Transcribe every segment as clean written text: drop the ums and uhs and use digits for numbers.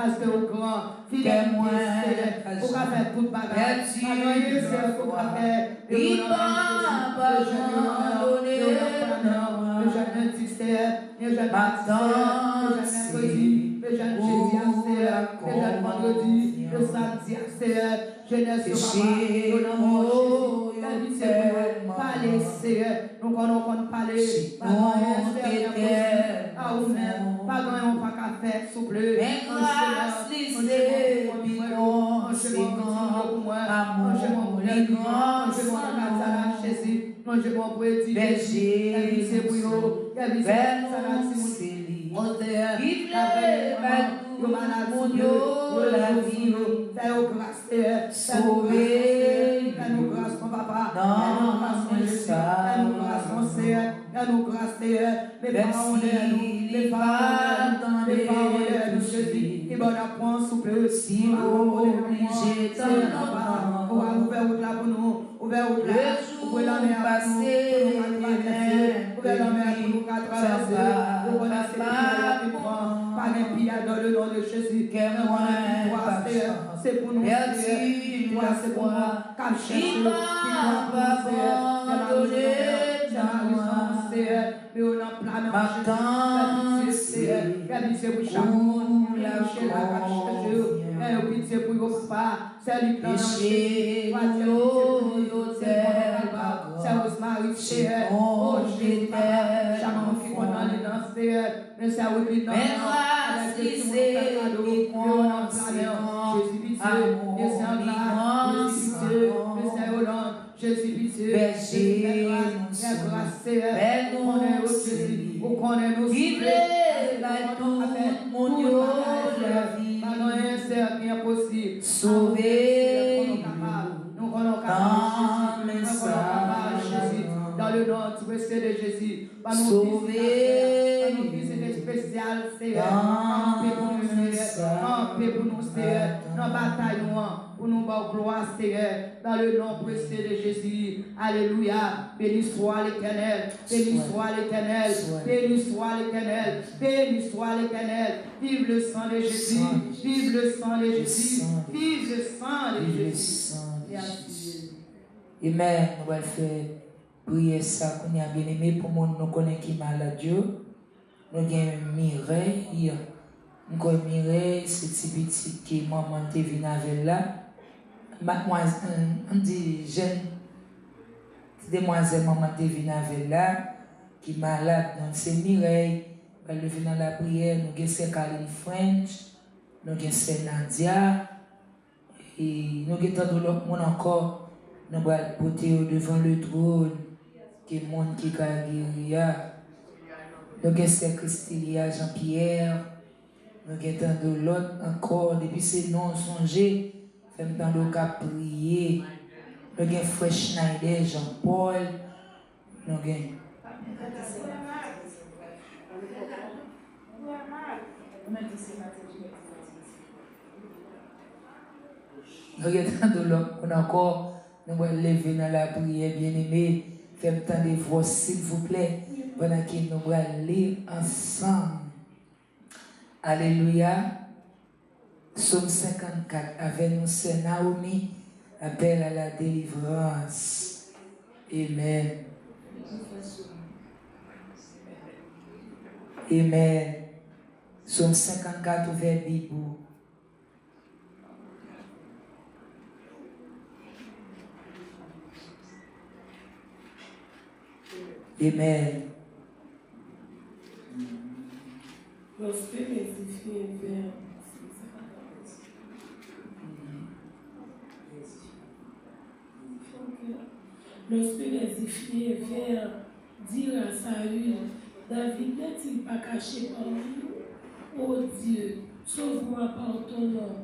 parce que au grand, fidèle, au qu'a fait toute bagarre, au qu'a fait, il m'a abandonné, le jeune Tisser, le jeune mercredi, le jeune jeudi, le jeune vendredi, le samedi, jeunesse, pas laisser, nous connaissons pas les, pas grand, pas qu'à faire, souple, fais-nous grâce, mon papa, fais-nous grâce, mon Jésus, fais-nous grâce, mon Seigneur, fais-nous grâce, Seigneur, les parents de nous, les parents de nous, Jésus, qui bon apprend souple, si obligé, ouvert route là pour nous, ouvert route là, ouvert la mer pour nous, ouvert la mer pour nous, qu'à traverser, vous connaissez pas les pillades dans le nom de Jésus, c'est pour nous, c'est pour moi, qu'à chercher, mais on a plein de pitié pour chaque monde, pitié pour vos papas, c'est lui qui c'est Rosemary, c'est oh Jésus, chaque monde qui connaît les danser, mais c'est où les danser, Jésus pitié, Jésus pitié, vous connaissez nos mon Dieu, c'est impossible. Sauver, nous connaissons Jésus, dans le nom du Christ de Jésus, sauver, nous visiter spécial, c'est un paix pour nous, Seigneur, dans la bataille, pour nous gloire, Seigneur, dans le nom précieux de Jésus. Alléluia. Béni soit l'Éternel, béni soit l'Éternel, béni soit l'Éternel, béni soit l'Éternel. Vive le sang de Jésus, vive le sang de Jésus, vive le sang de Jésus. Amen. Nous allons faire prier ça qu'on a bien aimé pour nous connaître qui malade Dieu. Nous avons Mireille. Nous avons Mireille, c'est petit qui maman te vient avec là. Mademoiselle, on dit jeune, demoiselle maman te vient avec là, qui est malade. Donc c'est Mireille. Elle vient dans la prière. Nous avons c'est Caroline French. Nous avons c'est Nadia. Et nous avons tant d'autres monde encore. Nous allons porter devant le trône. Qui est monde qui a guéri. Nous avons c'est Christilia Jean-Pierre. Nous avons tant d'autres encore. Depuis ces noms songés. Femme dans le cas prier. Nous avons Frère Schneider, Jean-Paul. Nous avons. Nous avons encore. Nous allons lever dans la prière, bien-aimé. Faites tant de voix, s'il vous plaît, pendant que nous allons lire ensemble. Alléluia. Psaume 54, avec nous, c'est Naomi, appel à la délivrance. Amen. Amen. Psaume 54, ouvert Bible. Amen. Lorsque les filles vinrent, dire à Saül, David n'est-il pas caché par nous? Ô Dieu, sauve-moi par ton nom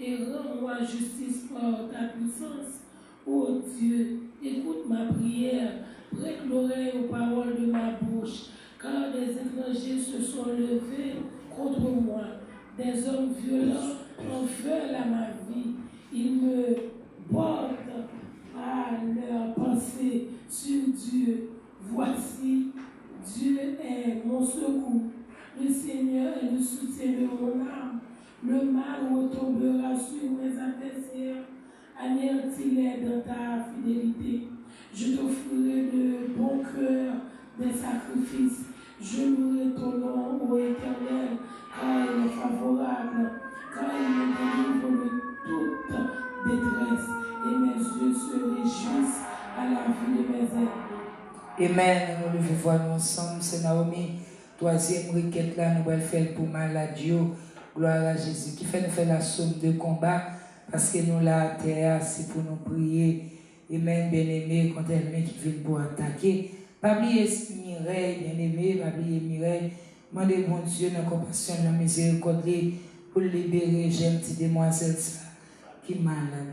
et rends-moi justice par ta puissance. Ô Dieu, écoute ma prière, prête l'oreille aux paroles de ma bouche, car des étrangers se sont levés contre moi, des hommes violents en veulent à ma vie. Ils me portent à leur pensée sur Dieu. Voici, Dieu est mon secours. Le Seigneur est le soutien de mon âme. Le mal retombera sur mes adversaires. Anéantis-les dans ta fidélité. Je t'offrirai de bon cœur des sacrifices. Je louerai ton nom, ô Éternel, car il est favorable, car il me délivre de toute détresse, et mes yeux se réjouissent à la vue de mes ennemis. Amen. Nous le voir nous ensemble. C'est Naomi. Troisième requête là, nous allons faire pour maladie. Gloire à Jésus. Qui fait nous faire la somme de combat. Parce que nous la terre, c'est pour nous prier. Amen, bien-aimé, quand elle qui vient pour attaquer. Pas oublier Mireille, bien-aimé, pas oublier Mireille. Demandez bon Dieu, dans la compassion, dans la miséricorde, pour libérer j'aime petite demoiselle qui est malade.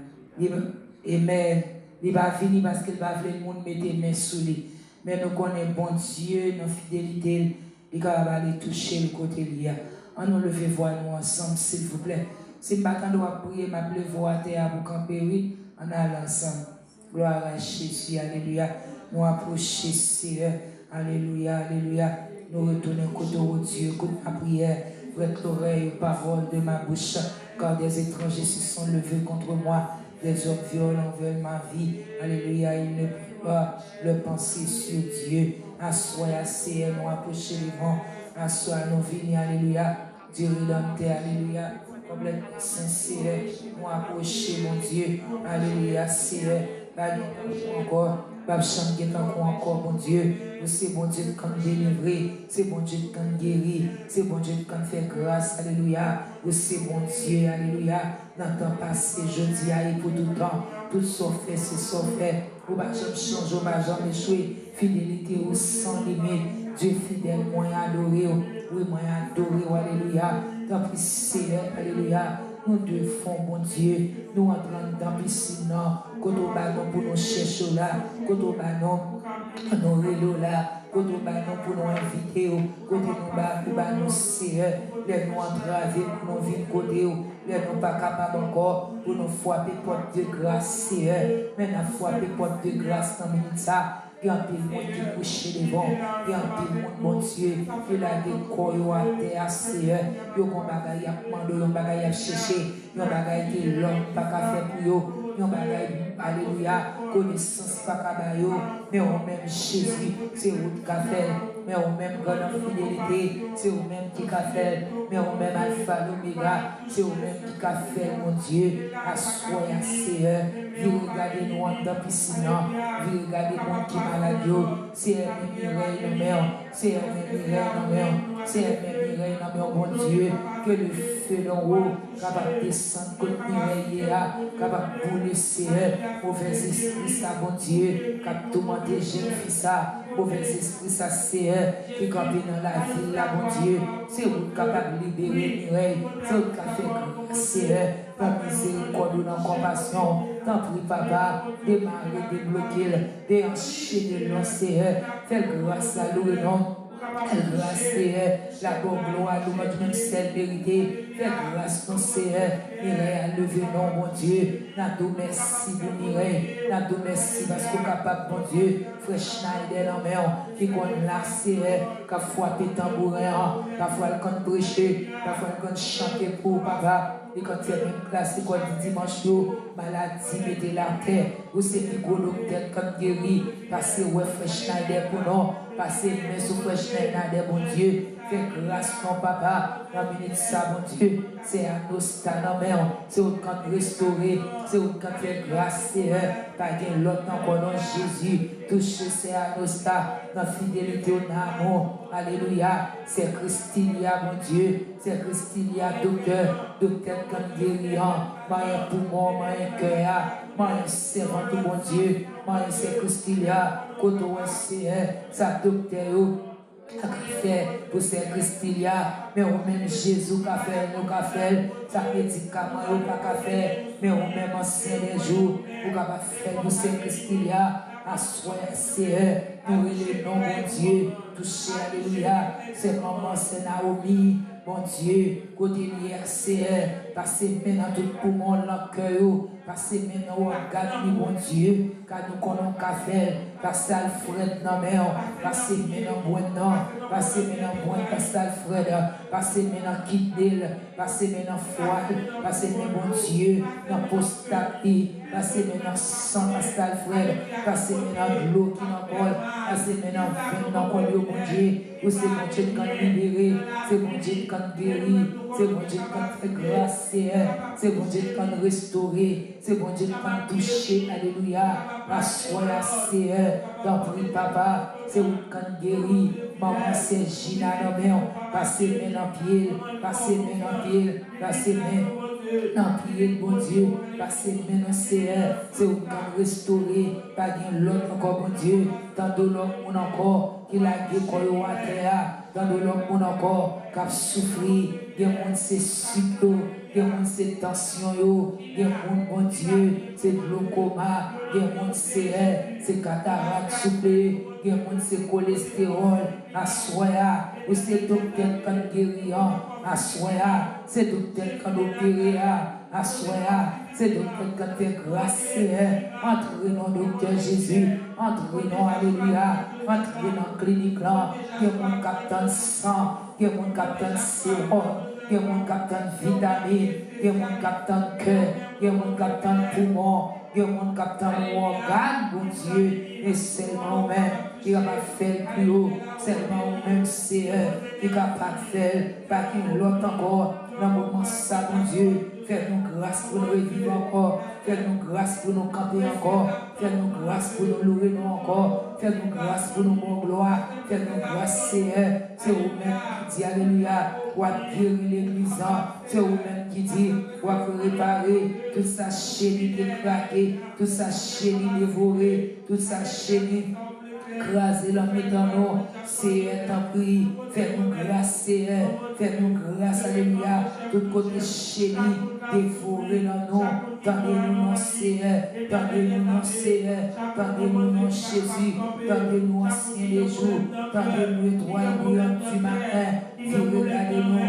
Amen. Il va venir parce qu'il va vouloir le monde mettre les mains sous lui. Mais nous connaissons bon Dieu, nos fidélités, il va aller toucher le côté lié. On nous lever voir nous ensemble, s'il vous plaît. Si je dois prier, je vais voir terre pour camper, oui, on a ensemble. Gloire à Jésus, alléluia. Nous approchons Seigneur, alléluia, alléluia. Nous retournons côté au Dieu, côté ma prière, prête l'oreille aux paroles de ma bouche, car des étrangers se sont levés contre moi, des hommes violents veulent ma vie, alléluia. Ils ne peuvent pas le penser sur Dieu. Assoyez, Seigneur, nous approchons les vents, assoyez nos vignes, alléluia. Dieu redempte, alléluia. Complètement sincère, nous approcher mon Dieu, alléluia, Seigneur, encore, encore, mon Dieu, c'est bon Dieu qui nous délivrer, c'est bon Dieu qui nous guérir, c'est bon Dieu qui nous fait grâce, alléluia, c'est bon Dieu, alléluia, dans le temps passé, je dis aïe pour tout temps, tout sauf fait, c'est sauf fait, ou pas jamais changer, ou pas jamais échouer, fidélité ou sans limite, Dieu fidèle, moi adoré, oui, moi adoré, alléluia. Tant pis, Seigneur, alléluia. Nous devons, bon Dieu, nous entrons dans la piscine, quand on va pour nous chercher là, quand on va nous rélo là, quand on va pour nous inviter, quand on va pour nous Seigneur, les nous entraver pour nous vivre côté, les nous pas capables encore pour nous frapper porte de grâce, Seigneur. Mais nous frapper porte de grâce dans minute ça. Il y a un peu de monde qui couche devant. Il y a un peu de monde, mon Dieu, qui a des corps à terre, Seigneur. Il y a un bagage à demander, il y a un bagage à chercher. Il y a un bagage que l'homme n'a pas faire pour eux. Il y a un bagage, alléluia, connaissance pas qu'à eux. Mais au même Jésus, c'est vous qui a fait. Mais au même God en fidélité, c'est au même qui a fait. Mais au même Alpha, l'Oméga, c'est au même qui a fait, mon Dieu. Assoyez, Seigneur. Vous regardez nous dans la piscine, vous regardez moi qui est malade, c'est un Mireille dans mer, c'est un Mireille dans mer, c'est un Mireille dans mer, mon Dieu, que le feu d'en haut, capable de descendre contre Mireille, capable de vous laisser, mauvais esprit, ça, mon Dieu, capable de tourmenter jeune fils, ça, mauvais esprit, ça, c'est qui campe dans la ville, là, mon Dieu, c'est vous capable de libérer Mireille, c'est vous capable de faire par miséricorde ou dans compassion. Tant pis, papa, démarrer, débloquer, déhancher, lancer, fais grâce à nous, non. Fais grâce, Seigneur, la bonne gloire, nous notre même seule vérité. Fais grâce, ton Seigneur, Mireille à lever, non, mon Dieu. Nous merci pour Mireille, nous merci parce qu'on est capable, mon Dieu. Frère Schneider, dans mer, qui connaît la Seigneur, qui a frappé tambourin, parfois elle compte prêcher, parfois elle compte chanter pour papa. Et quand il y a une classe, c'est quoi le dimanche, maladie, mettez la terre, ou c'est plus gros docteur comme guéri, passez ouais, Frère Schneider pour nous, passez main sur Frère Schneider, mon Dieu, fais grâce, ton papa, dans minute ça, mon Dieu, c'est à nos stades, c'est au camp restauré, c'est au camp fait grâce, c'est pas de l'autre encore dans Jésus, touché, c'est à nos stades, dans fidélité, au amour, alléluia, c'est Christilia, mon Dieu, c'est Christilia, docteur comme guérissant, moyen poumon, moyen cœur, moyen servant de mon Dieu, moyen c'est Christilia, koto c'est sa docteur, fait pour ces Christilia, mais au même Jésus qu'a fait, nous qu'a fait, sa médicament, nous qu'a fait, mais au même ancien des jours, nous qu'a fait pour ces Christilia. Assoyez, Seigneur, nous le nom, mon Dieu, touché, alléluia, c'est maman, c'est Naomi, mon Dieu, côté lié à Seigneur, passez maintenant tout pour mon cœur, passez maintenant au organe, mon Dieu, car nous connaissons qu'à faire, Pasteur Alfred dans main, passez maintenant bon, passez maintenant bon, Pasteur Alfred, passez maintenant Kidel, passez maintenant Foile, passez maintenant bon Dieu, dans Postati, passez maintenant sang, Pasteur Alfred, passez maintenant de l'eau qui n'en parle, passez maintenant dans quoi Dieu, bon Dieu, où c'est bon Dieu qui a libéré, c'est bon Dieu qui a guéri, c'est bon Dieu qui a fait grâce, c'est bon Dieu qui a restauré, c'est bon Dieu qui a touché, alléluia, la soie, c'est dans prix papa, c'est où qui a guéri, maman c'est Gina dans main, passez maintenant pied, passez maintenant pied, passez maintenant pied, bon Dieu, passez maintenant c'est où qui a restauré, pas de l'autre encore, bon Dieu, tant de l'autre on encore, qui l'a décollé à terre, dans de l'homme on encore, qui a souffert, il y a monde c'est sucre, il y a monde c'est tension, il y a monde, bon Dieu, c'est glaucoma, il y a monde c'est cataracte souple, il y a monde c'est cholestérol, à soya, ou c'est docteur qui guérit, à soya, c'est docteur qui opéré, à soya, c'est docteur qui fait grâce, entrez dans le docteur Jésus, entrez dans alléluia, entrez dans la clinique là, il y a monde capitaine sang, il y a monde capitaine sérum, il y a mon capitaine vitamine, il y a mon capitaine cœur, il y a mon capitaine poumon, il y a mon capitaine organe, bon Dieu, et seulement même qui va faire plus haut, seulement même c'est qui va pas faire, pas qu'il l'autre encore, dans le moment ça, bon Dieu, fais-nous grâce pour nous revivre encore, fais-nous grâce pour nous camper encore, fais-nous grâce pour nous louer encore, fais-nous grâce pour nous mon gloire, fais-nous grâce Seigneur, c'est vous-même qui dit alléluia, pour guérir l'église, c'est vous-même qui dit, pour réparer toute sa chérie décraquée, toute sa chérie dévorée, toute sa chérie craser la mettant nous, Seigneur, t'en prie, fais-nous grâce, Seigneur, fais-nous grâce, alléluia, tout côté chéri, dévoré dans nous, tendez-nous non, Seigneur, tendez-nous non, Seigneur, tendez-nous non, Jésus, tendez-nous ancien des jours, tendez-nous étoile brillante du matin, regardez-nous,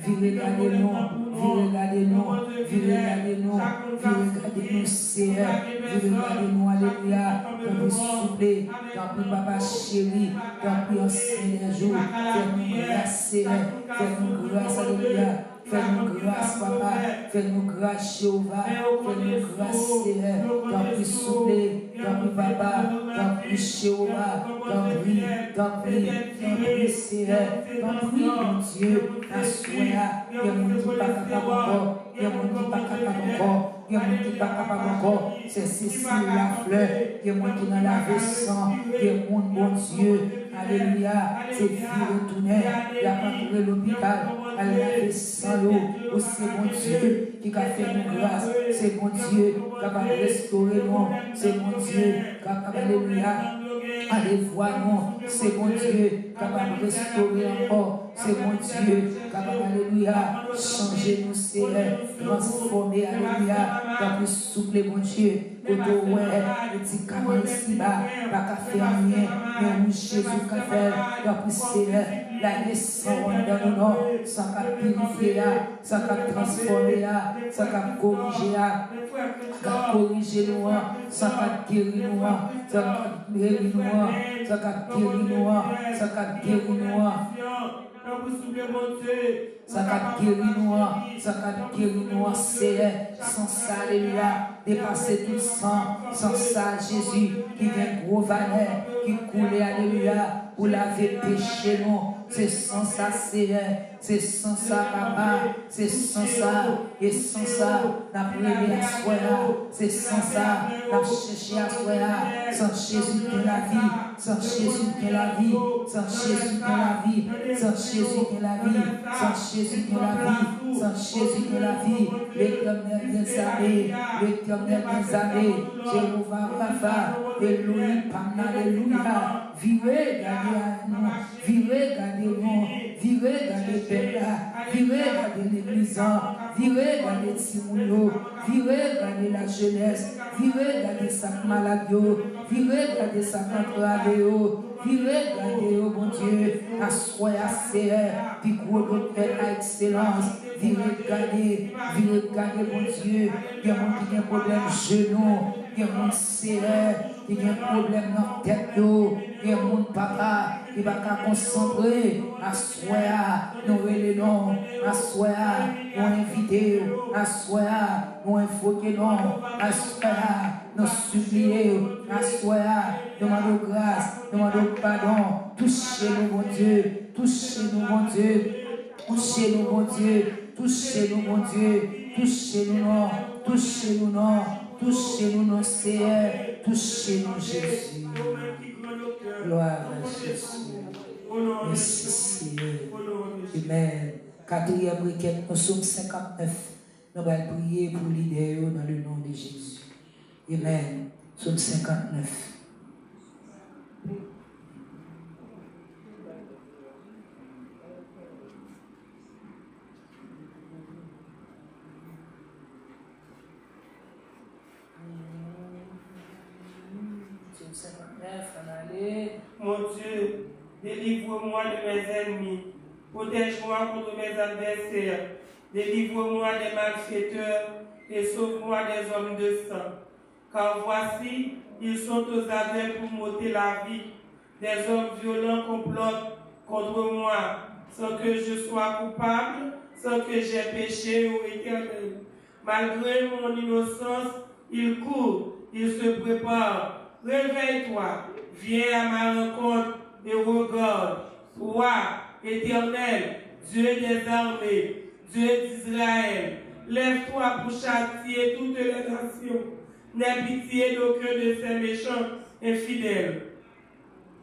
regardez-nous, regardez-nous, regardez-nous, regardez-nous, Seigneur, regardez-nous, alléluia, dans le souffler, dans le papa chéri, dans le ancien des jours, fais-nous grâce, Seigneur, fais-nous grâce, alléluia. Fais-nous grâce, papa. Fais-nous grâce, Jéhovah. Fais-nous grâce, Seigneur. T'en prie, souffler. T'en prie, papa. T'en prie, Jéhovah. T'en prie, Seigneur. T'en prie, mon Dieu. La soya. Il y a mon Dieu, pas capable encore. Il y a mon Dieu, pas capable encore. Il y a mon Dieu, pas capable encore. C'est Cécile la fleur. Il y a mon Dieu dans la sang. Il y a mon bon Dieu. Alléluia. C'est fille retournée. Il a pas trouvé l'hôpital. Elle a sans l'eau. Oh, c'est mon Dieu qui a fait nous grâce. C'est mon Dieu qui a restauré nous. C'est mon Dieu qui a, alléluia, allez voir nous. C'est mon Dieu qui a restauré encore. C'est mon Dieu qui a, alléluia, changé nous, Seigneur, transformé, alléluia, qui a soufflé, mon Dieu. Quand on voit les petits camarades ici-bas, pas qu'à faire rien, mais où Jésus qu'a fait, qui a pris Seigneur, la naissance dans nos noms, sans qu'à purifier, sans qu'à transformer, sans qu'à corriger, qu'à corriger nous, sans qu'à guérir nous, sans qu'à guérir nous, sans qu'à guérir nous, sans qu'à guérir nous. Ça va guérir nous, ça va guérir nous, Seigneur, sans ça, alléluia, dépasser tout sang, sans ça, Jésus, qui vient gros valeur, qui coule, alléluia, pour laver péché nous, c'est sans ça, Seigneur, c'est sans ça, papa, c'est sans ça, et sans ça, n'a prié à soi, c'est sans ça, n'a cherché à soi, sans Jésus de la vie, sans Jésus de la vie, sans Jésus de la vie, sans Jésus de la vie, sans Jésus de la vie, sans Jésus de la vie, l'Éternel des armées, l'Éternel des armées, Jéhovah Rapha, alléluia, vivez, gardez à nous, vivez, gardez-nous, vivez, gardez Père, vivez, gardez l'église, vivez, gardez Timoulio, vivez, gardez la jeunesse, vivez, gardez sa maladie, vivez, gardez sa contre-adéo, vivez, gardez, oh mon Dieu, assoyez, Seigneur, puis gros docteur à excellence, regarder, mon Dieu. Il y a des gens qui ont un problème genou, il y a des gens serrés, il y a un problème dans la tête, il y a des gens papa qui ne va pas concentrer. À soir, nous relevons, à soir, nous invitons, à soir, nous invoquons, à soir, nous supplions, à soir, nous demandons grâce, nous demandons pardon. Touchez-nous, mon Dieu, touchez-nous, mon Dieu, touchez-nous, mon Dieu, touchez-nous, mon Dieu, touchez-nous, non, touchez-nous, non, touchez-nous, non, Seigneur, touchez-nous, Jésus. Gloire à Jésus. Merci, Seigneur. Amen. Quatrième requête, nous sommes 59. Nous allons prier pour l'idée dans le nom de Jésus. Amen. Nous sommes 59. Mon Dieu, délivre-moi de mes ennemis, protège-moi contre mes adversaires, délivre-moi des malfaiteurs et sauve-moi des hommes de sang. Car voici, ils sont aux aveux pour m'ôter la vie. Des hommes violents complotent contre moi, sans que je sois coupable, sans que j'aie péché au Éternel. Malgré mon innocence, ils courent, ils se préparent. Réveille-toi, viens à ma rencontre et regarde. Toi, Éternel, Dieu des armées, Dieu d'Israël, lève-toi pour châtier toutes les nations. N'aie pitié d'aucun de ces méchants infidèles.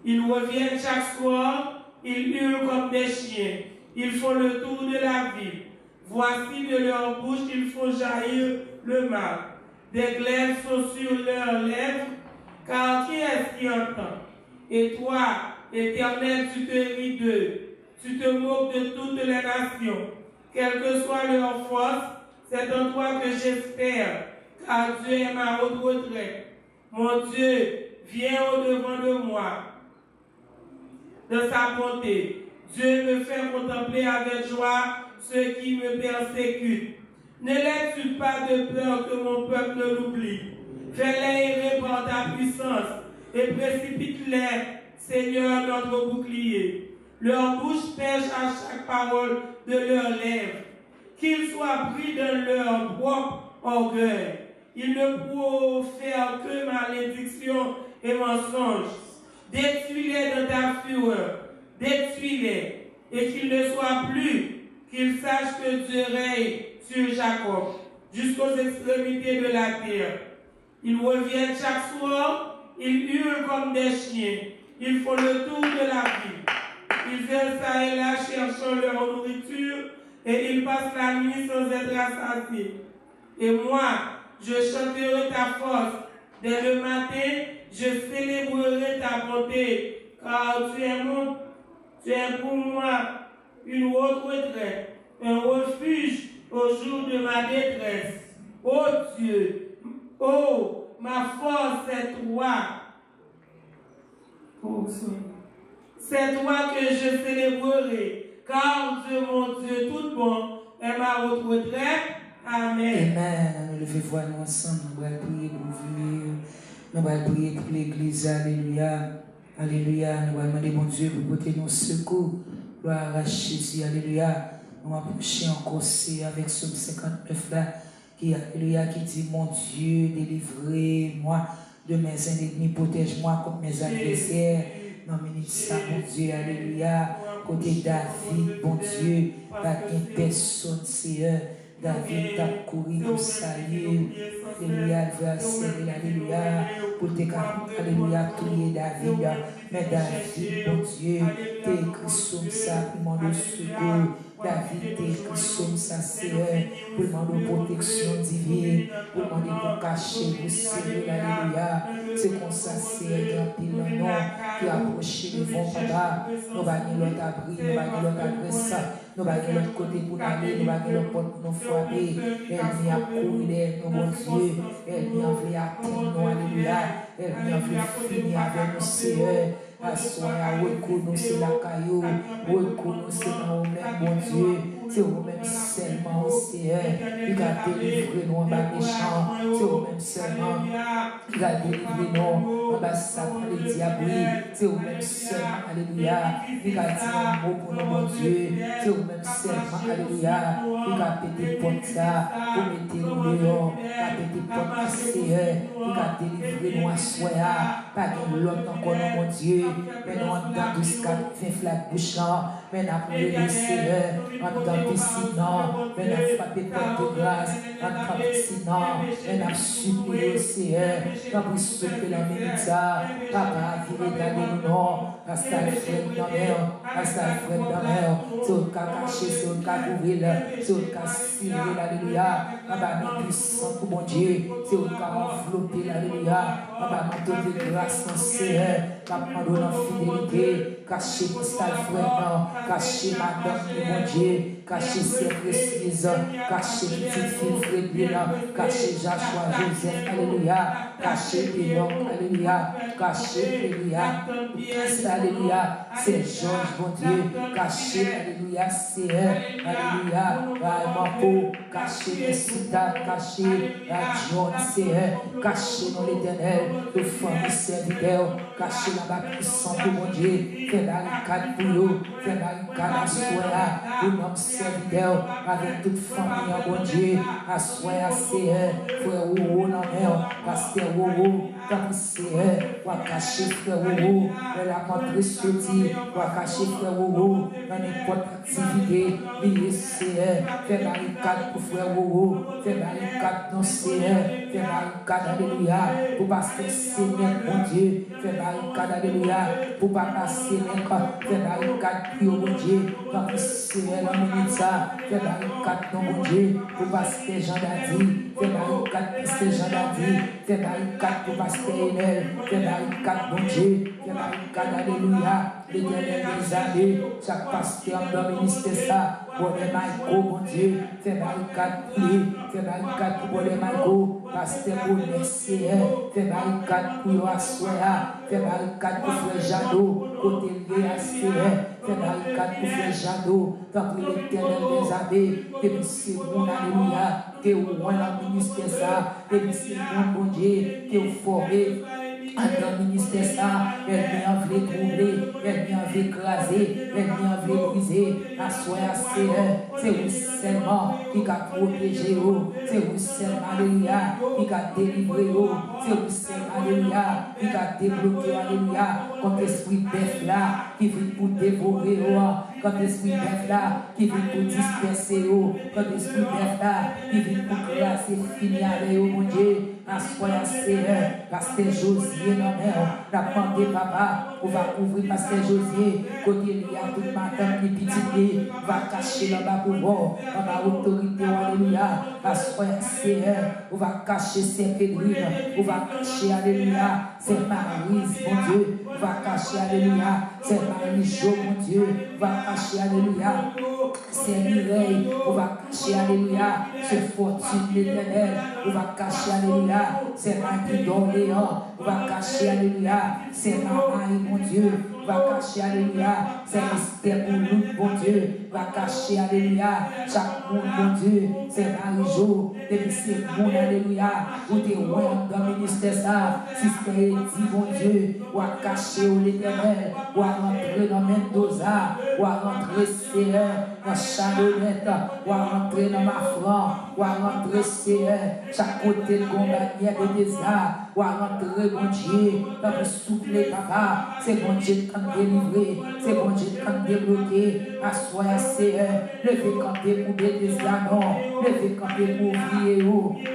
Ils reviennent chaque soir, ils hurlent comme des chiens, ils font le tour de la ville. Voici de leur bouche, ils font jaillir le mal. Des glaives sont sur leurs lèvres, car qui est-ce qui entend? Et toi, Éternel, tu te ris d'eux, tu te moques de toutes les nations. Quelle que soit leur force, c'est en toi que j'espère, car Dieu est ma haute retraite. Mon Dieu, viens au-devant de moi. De sa bonté, Dieu me fait contempler avec joie ceux qui me persécutent. Ne laisse-tu pas de peur que mon peuple ne l'oublie. Fais-les errer par ta puissance et précipite-les, Seigneur, notre bouclier. Leur bouche pêche à chaque parole de leurs lèvres. Qu'ils soient pris dans leur propre orgueil. Ils ne pourront faire que malédiction et mensonge. Détruis-les dans ta fureur. Détruis-les. Et qu'ils ne soient plus, qu'ils sachent que Dieu règne sur Jacob, jusqu'aux extrémités de la terre. Ils reviennent chaque soir, ils hurlent comme des chiens, ils font le tour de la ville. Ils viennent ça et là cherchant leur nourriture et ils passent la nuit sans être rassasiés. Et moi, je chanterai ta force. Dès le matin, je célébrerai ta bonté, car tu es pour moi une haute retraite, un refuge au jour de ma détresse. Oh Dieu, oh, ma force, c'est toi. Oh, c'est toi que je célébrerai, car Dieu, mon Dieu, tout bon, est ma haute retraite. Amen. Amen. Nous levons voix nous ensemble. Nous allons prier pour vous. Nous allons prier pour l'Église. Alléluia. Alléluia. Nous allons demander, mon Dieu, pour porter nos secours. Gloire à Jésus. Alléluia. Nous allons approcher encore avec Psaume 59 là. Alléluia, qui dit, mon Dieu, délivrez-moi de mes ennemis, protège-moi contre mes adversaires. Non, ministre, ça, mon Dieu, alléluia. Côté David, mon Dieu, pas une personne, Seigneur. David t'a couru pour saluer. Alléluia, verset, alléluia. Pour te alléluia, tuer David. Mais David, mon Dieu, t'es écrit sur ça, pour demander secours. David, t'es écrit sur ça, Seigneur, pour demander protection divine, pour demander pour cacher le Seigneur, alléluia. C'est comme ça, Seigneur, grand pile nom, qui approche le vent, papa. Nous allons l'autre abri, nous allons l'autre adresse, nous allons l'autre côté pour aller, nous allons l'autre porte pour nous frapper. Elle vient courir, nous, mon Dieu, elle vient venir atteindre nous, alléluia. Elle vient venir finir avec nous, Seigneur. Assoya, reconnaissez la caillou, reconnaissez dans nous-mêmes, mon Dieu. c'est vous-même seulement, Seigneur, qui a délivré nous en bas méchant, c'est vous-même seulement, qui a délivré nous en bas Satan, les diables, c'est vous-même seulement, alléluia, qui a dit un mot pour nous, mon Dieu, c'est vous-même seulement, alléluia, qui a pété porte ça, pour mettre nous dehors, qui a pété porte Seigneur, qui a délivré nous à soi, pas de l'autre encore, mon Dieu, mais nous en dans 12 4, 20 flaques bouche, mais nous avons le Seigneur, en dans piscine, mais nous avons frappé porte de grâce, en dans piscine, mais nous avons supplié au Seigneur, quand vous soufflez la minute, papa, virez d'aller non, à sa frère dans l'air, à sa frère dans l'air, c'est au cas caché, c'est au cas couvrir, c'est au cas ciré, alléluia, papa, nous puissons pour mon Dieu, c'est au cas enveloppé, alléluia, papa, nous donnons de grâce, mon Seigneur, papa, nous donnons fidélité, caché pour sa frère, caché madame, mon Dieu, caché ses précises, caché petite fille Frédéric, caché Joshua Joseph, alléluia, caché Péon, alléluia, caché Elia, alléluia, c'est Georges, mon Dieu, caché, alléluia, c'est alléluia, Mapo, caché Sita, caché John, c'est caché dans l'éternel, le famille serviteur, caché là-bas puissant pour mon Dieu, fais barricade pour nous, fais barricade à soi, pour notre serviteur, avec toute famille, mon Dieu, à soi, c'est frère Ouro, dans mer, pasteur Ouro, comme c'est pour cacher frère Ouro, elle a montré ce dit, pour cacher frère Ouro, dans n'importe activité, lié c'est fais barricade pour frère Ouro, fais barricade dans c'est fais barricade, alléluia, pour passer Seigneur, mon Dieu, fais barricade, alléluia, pour pas passer fais barricade, pour mon Dieu, comme c'est la minute ça, fais barricade, mon Dieu, pour passer Jean Dadi, fais barricade, passer Jean Dadi, fais barricade, pour passer Enel, fais barricade, mon Dieu, fais barricade, alléluia, l'éternel des années, chaque pasteur dans le ministère ça, pour les Maïko, mon Dieu, fais barricade, fais barricade pour les Maïko, pasteur pour les CR, fais barricade pour Yoassoya, fais barricade pour Frère Jadot, côté lié à CR, fais barricade pour Frère Jadot, tant que l'éternel des années, depuis c'est bon, alléluia, que vous voyez le ministère ça, depuis c'est bon Dieu, que vous formez. Dans le ministère, ça, elle vient veut troubler, elle vient veut écraser, elle vient veut briser. La soie c'est vous seulement qui a protégé, c'est vous seulement, alléluia, qui a délivré, c'est vous seulement, alléluia, qui a débloqué, alléluia, comme l'esprit bête là, qui vient pour dévorer, comme l'esprit bête là, qui vient pour disperser, comme l'esprit bête là, qui vient pour classer, finir avec mon Dieu. La soie c'est pasteur Josier, non, la demandé papa, on va ouvrir pasteur Josier, côté il y a toute madame qui petite, va cacher là-bas pour voir, on va autorité, alléluia, la soie c'est on va cacher ses pédrines, on va cacher, alléluia, c'est Marie, mon Dieu, on va cacher, alléluia, c'est Marie-Jo, mon Dieu, on va cacher, alléluia, c'est Mireille, on va cacher, alléluia, c'est Fortune l'éternel, on va cacher, alléluia, c'est Marie d'Orléans, on va cacher, alléluia, c'est Marie, mon Dieu, on va cacher, alléluia, c'est Esther pour nous, mon Dieu, on va cacher, alléluia, chaque monde, mon Dieu, c'est Marie-Jo, depuis c'est bon, alléluia, où t'es loin dans le ministère, ça, si c'est dit, mon Dieu, on va cacher l'éternel, on va rentrer dans Mendoza, on va rentrer, Seigneur, dans Chalonnette, on va rentrer dans Mafran, on va rentrer, Seigneur, chaque côté de combat, il y a des désastres, on va rentrer, mon Dieu, dans le souffle, papa, c'est bon Dieu qui a délivré, c'est bon Dieu qui a débloqué, assoyez, Seigneur, levez camper pour des désastres, levez camper pour ouvrier,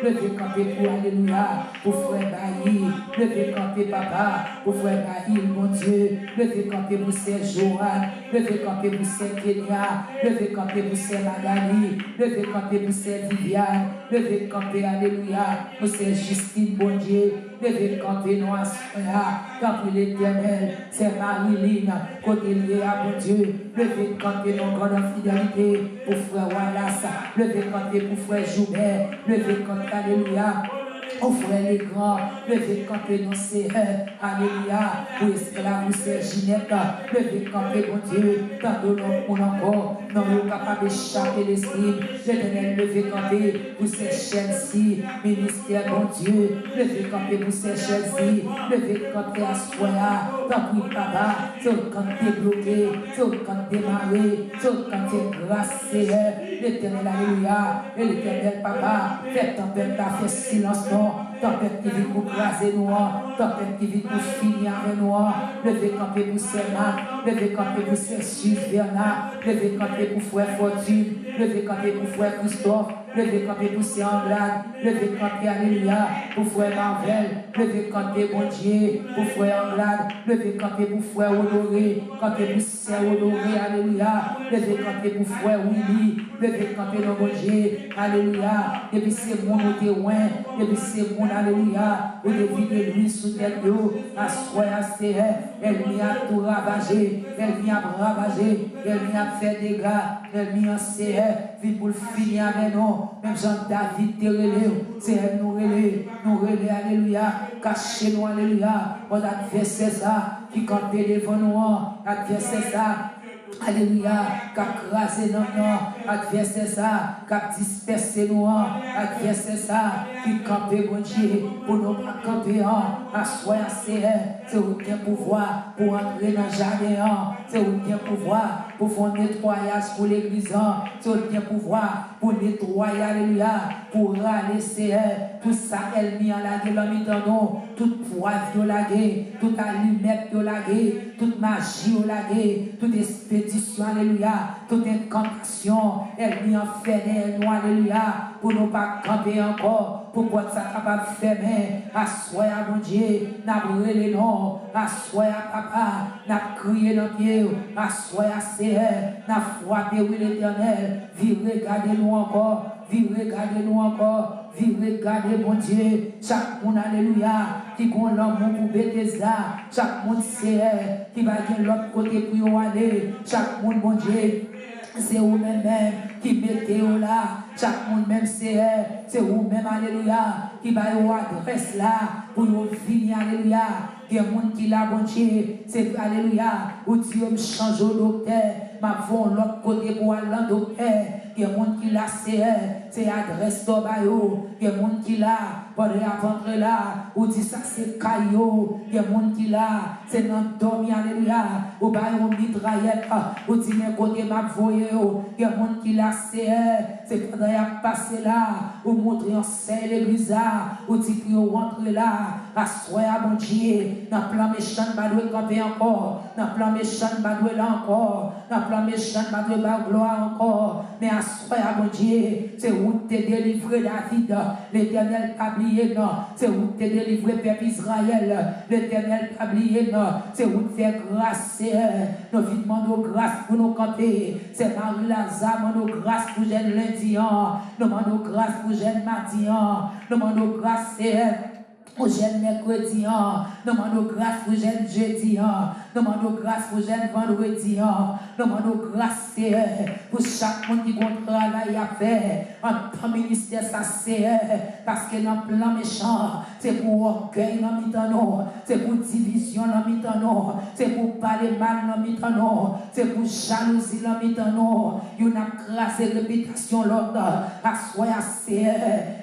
levez camper pour alléluia, pour frère Bailly, levez camper, papa, pour frère Bailly, mon Dieu, levez camper pour Serge Johan, levez camper pour Serge Kenya, levez camper pour Serge Magali, levez camper pour Serge Viviane, levez camper, alléluia, pour Serge Justine, bon Dieu, levez camper, nous assoyons, camper l'éternel, c'est Marie-Line, côté lié à mon Dieu, levez camper, nos grandes fidélité, pour frère Wallace, levez camper pour frère Joubert, levez camper, alléluia, oh frère les grands, levez camper dans ces alléluia, pour esclaves, c'est Ginette, levez camper, mon Dieu, tant de l'homme pour encore, non, nous capables d'échapper l'esprit. L'Éternel, levez camper pour ces chaînes-ci, ministère, bon Dieu, levez camper pour ces chaînes-ci, levez camper à soya, tant pis, papa, c'est quand t'es bloqué, c'est quand t'es maré, c'est quand t'es grâce, Seigneur, l'Éternel, alléluia, et l'Éternel, papa, fais tempête, t'as fait silence, non, tempête qui vit pour craser nous, tempête qui vit pour finir avec nous, levez camper pour ces mains, levez camper pour ces Sylviana, levez camper pour frère Fortune, levez camper pour frère Christophe, levez camper pour ces Anglades, levez camper, alléluia, pour frère Marvel, levez camper, bon Dieu, pour frère Anglade, levez camper pour frère Honoré, camper pour sœur Honoré, alléluia, levez camper pour frère Willy, levez camper dans bon Dieu, alléluia, depuis c'est mon côté loin, depuis c'est mon alléluia, vous devez lui sous tête d'eau, à soi, à ses elle vient tout ravager, elle vient ravager, elle vient faire des gars, elle vient serrer, vite pour finir avec nous, même Jean-David te relève, c'est elle nous relève, alléluia, cachez-nous, alléluia, on adversaire ça, qui campait devant nous, adversaire ça, alléluia, qui a crasé nos noms, adversaire ça, qui a dispersé nous, adversaire ça, qui campait, bon Dieu, pour nous pas camper, à soi, c'est où qui a pouvoir pour entrer dans le jardin, c'est où qui a pouvoir pour faire un nettoyage pour l'église, c'est où qui a pouvoir pour nettoyer, alléluia, pour râler, tout ça, elle vient laguer l'homme dans nous, toute poivre laguer, toute allumette laguer, toute magie laguer, toute expédition, alléluia, toute incantation, elle vient faire des nous, alléluia, pour nous pas camper encore, pour pouvoir ça capable de fermer, assoyer à mon Dieu, n'a brûlé les noms, assoyer à papa, n'a crié dans le pied, assoyer à Seigneur, n'a frappé oui l'Éternel, vive regardez-nous encore, vive regardez-nous encore, vive regardez mon Dieu, chaque monde, alléluia, qui a l'amour pour Bethesda, chaque monde Seigneur, qui va de l'autre côté pour y aller, chaque monde, mon Dieu, c'est vous-même qui mettez là, chaque monde même c'est vous-même, alléluia, qui va y adresse là, pour nous finir, alléluia. Il y a des gens qui l'a bon Dieu, c'est alléluia, où Dieu me change au docteur, ma voix l'autre côté pour aller au docteur. Il y a des gens qui l'a c'est adresse au baillot. Il y a des gens qui l'a, pour rentrer là, où dit ça c'est caillot. Il y a des gens qui l'a, c'est dans le dormi, alléluia, où baillot mitraillette, où dit mes côtés ma voix. Il y a des gens qui l'a c'est pendant qu'il passé là, où montrer en scène l'église là, où dit qu'il rentre là, à soi à bon Dieu. Dans le plan méchant, je dois camper encore. Dans le plan méchant, je dois là encore. Dans le plan méchant, je dois gloire encore. Mais à soi, mon Dieu, c'est où tu es délivré David. L'Éternel t'a oublié, non. C'est où tu es délivré peuple Israël. L'Éternel t'a oublié, non. C'est où tu fais grâce. Nous demandons grâce pour nous camper. C'est Marie-Lazare, nous demandons grâce pour jeune lundi. Nous demandons grâce pour jeune mardi. Nous demandons grâce, pour jeune mercredi, nous demandons grâce pour jeune jeudi, nous demandons grâce pour jeune vendredi, nous demandons grâce pour chaque monde qui travaille à faire en tant ministère, ça c'est parce que dans le plan méchant, c'est pour orgueil dans le nous, c'est pour division dans le nous, c'est pour parler mal dans le nous, c'est pour jalousie dans le nous, il y a une grâce et réputation l'autre, à soi assez,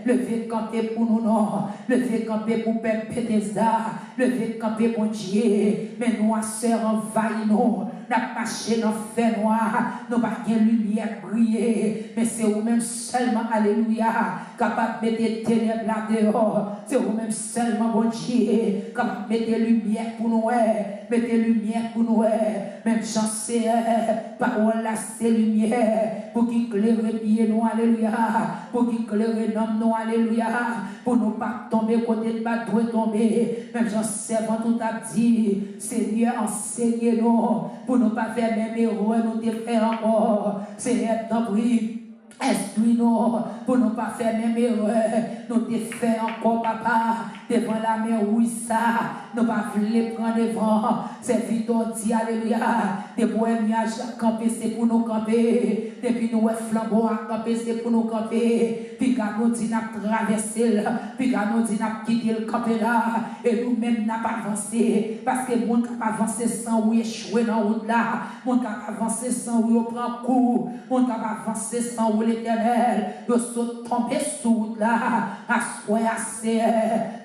lever camper pour nous, non, lever camper pour Père Bethesda, lever camper pour Dieu, mais nous, sœurs, envahis nous, n'a marché dans le fait noir, nous pas de lumière briller, mais c'est vous-même seulement, alléluia, capable de mettre des ténèbres là dehors, c'est vous-même seulement, bon Dieu, capable de mettre des lumières pour nous, mettre des lumières pour nous, même j'en sais, parole là, c'est lumière, pour qu'il éclaire pied nous, alléluia, pour qu'il éclaire l'homme nous, alléluia, pour nous pas tomber côté de pas doit tomber, même j'en sais, avant tout a dit, Seigneur, enseignez-nous, pour ne pas faire même héros, nous te faire encore, Seigneur, t'en prie. Instruis-nous pour ne pas faire même erreur. Nous te faire encore, papa. devant la mer, oui, ça, nous ne pas voulons prendre devant, c'est vite dit, alléluia, des bohémiages à camper, c'est pour nous camper, depuis nous, flambeau à camper, c'est pour nous camper, puis quand nous dit, nous traverser, puis quand nous dit, nous quitter le camper là, et nous-mêmes, nous pas avancé, parce que le monde n'a pas avancé sans ou échouer dans la route là, le monde n'a pas avancé sans ou prendre coup, le monde n'a pas avancé sans ou l'éternel, nous sommes tombés sous route là, à soi assez,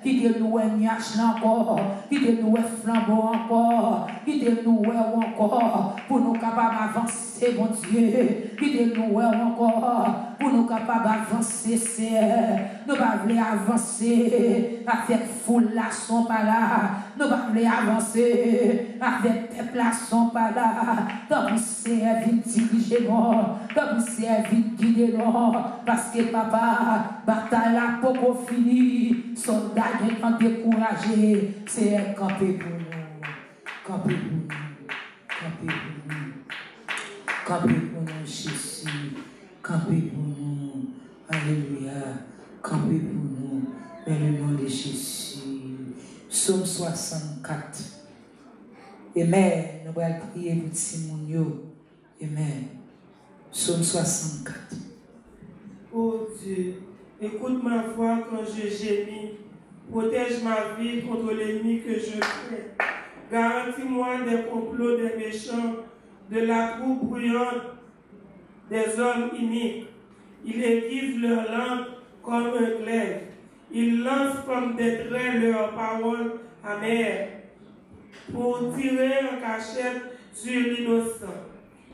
quittez-nous un nuage encore, quittez-nous un flambeau encore, quittez-nous encore, pour nous capables d'avancer, mon Dieu, quittez-nous encore, pour nous capables d'avancer, nous pas voulons avancer avec foule là, sont pas là, nous pas voulons avancer avec peuple là, sont pas là, donc c'est vite diriger nous, donc c'est vite guider nous, parce que papa, bataille là, pour fini, soldats sont découragés, c'est camper pour nous, camper pour nous, camper pour nous, camper pour nous, Jésus, camper pour nous, alléluia, camper pour nous, dans le nom de Jésus. Psaume 64. Amen. Nous allons prier pour Simon. Amen. Psaume 64. Oh Dieu, écoute ma voix quand je gémis. Protège ma vie contre l'ennemi que je fais. Garantis-moi des complots des méchants, de la troupe bruyante des hommes iniques. Ils aiguisent leur langue comme un glaive. Ils lancent comme des traits leurs paroles amères pour tirer en cachette sur l'innocent.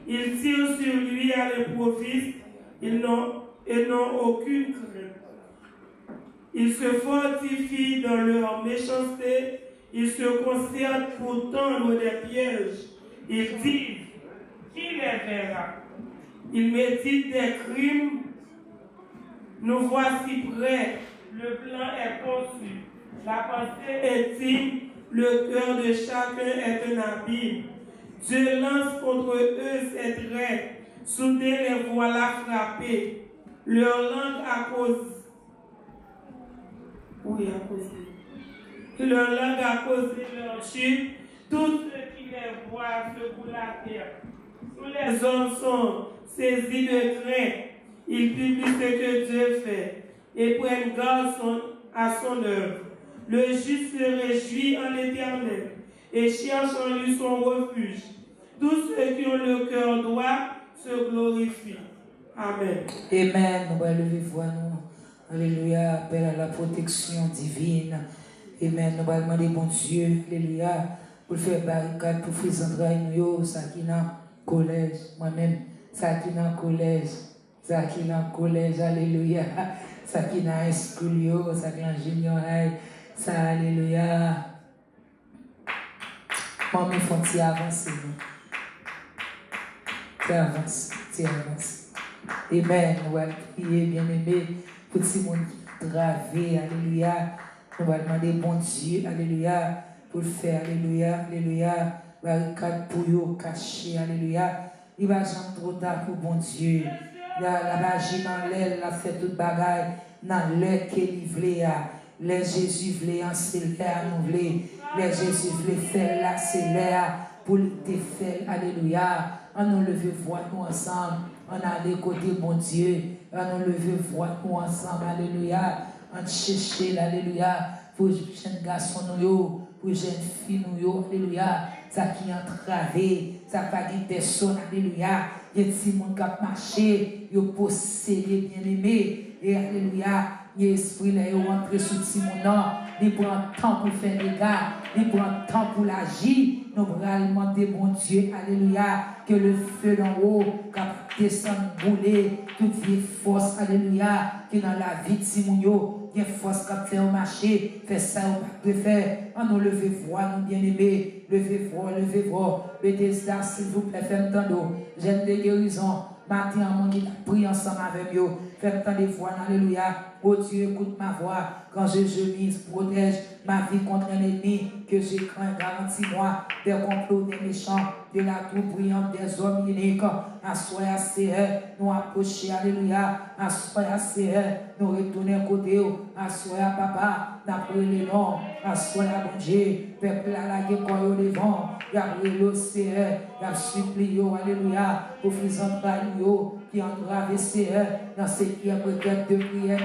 Ils tirent sur lui à l'improviste et n'ont aucune crainte. Ils se fortifient dans leur méchanceté, ils se concertent pour tendre des pièges. Ils disent, qui les verra? Ils méditent des crimes. Nous voici prêts, le plan est conçu. La pensée intime, le cœur de chacun est un abîme. Dieu lance contre eux ses traits, soudain les voilà frappés. Leur langue à cause. Oui, à cause. Leur langue a causé leur chute. Tous ceux qui les voient secouent la terre. Tous les hommes sont saisis de crainte. Ils publient ce que Dieu fait et prennent garde à son œuvre. Le juste se réjouit en l'Éternel et cherche en lui son refuge. Tous ceux qui ont le cœur droit se glorifient. Amen. Amen. Nous allons lever voix nous. Alléluia. Appel à la protection divine. Amen. Nous allons demander bon Dieu. Alléluia. Pour faire barricade pour Fils André nous, ça qui n'a collège. Moi-même, ça qui n'a collège. Ça qui n'a collège. Alléluia. Ça qui n'a esculio. Ça qui n'a junior. Ça, alléluia. Moi, il faut t'y avancer. Tu avances. Tu avances. Amen. Nous allons prier, bien-aimé, pour tout le monde gravé. Alléluia. Nous allons demander bon Dieu. Alléluia. Pour le faire. Alléluia. Alléluia. Barricade pour vous cacher. Alléluia. Il va jamais trop tard pour bon Dieu. La magie dans l'aile, la fait toute bagaille. Dans l'air qu'il voulait. Les Jésus voulait en célébrer, nous voulons. Les Jésus voulait faire la célébrer pour le faire. Alléluia. On nous lever voix nous ensemble. On a les côtés bon Dieu. On nous lever voix nous ensemble. Alléluia. On cherche l'alléluia. Pour jeunes garçons nous, pour jeunes filles nous, alléluia. Ça qui est entravé, ça pas de personne, alléluia. Il y a des gens qui marché, ils possédé bien-aimé. Et alléluia. L'esprit là est rentré sous Simon, il prend temps pour faire des gars, il prend temps pour l'agir. Nous allons demander bon Dieu, alléluia, que le feu d'en haut, qui descend brûler, toute vieille force, alléluia, qui dans la vie de Simon, il y a force qui fait au marché, fait ça au pas de faire. On nous levez voix, nous bien-aimés, levez voix, Bethesda, s'il vous plaît, faites-nous. J'aime des guérisons. Matin, on qui prie ensemble avec eux. fais entendre les voix, alléluia. Oh Dieu, écoute ma voix. Quand je mise, protège ma vie contre un ennemi que j'ai craint, garantis-moi des complots des méchants, de la tour brillante des hommes uniques. Assoyez assez, nous approcher, alléluia. Assoyez assez, nous retourner côté, assoyez papa, d'après les noms, assoyez bon Dieu, peuple à la guerre, au devant, y a brûlé l'océan, y a supplié, alléluia, pour faire entrer qui entrave dans ce qui est requête de prière,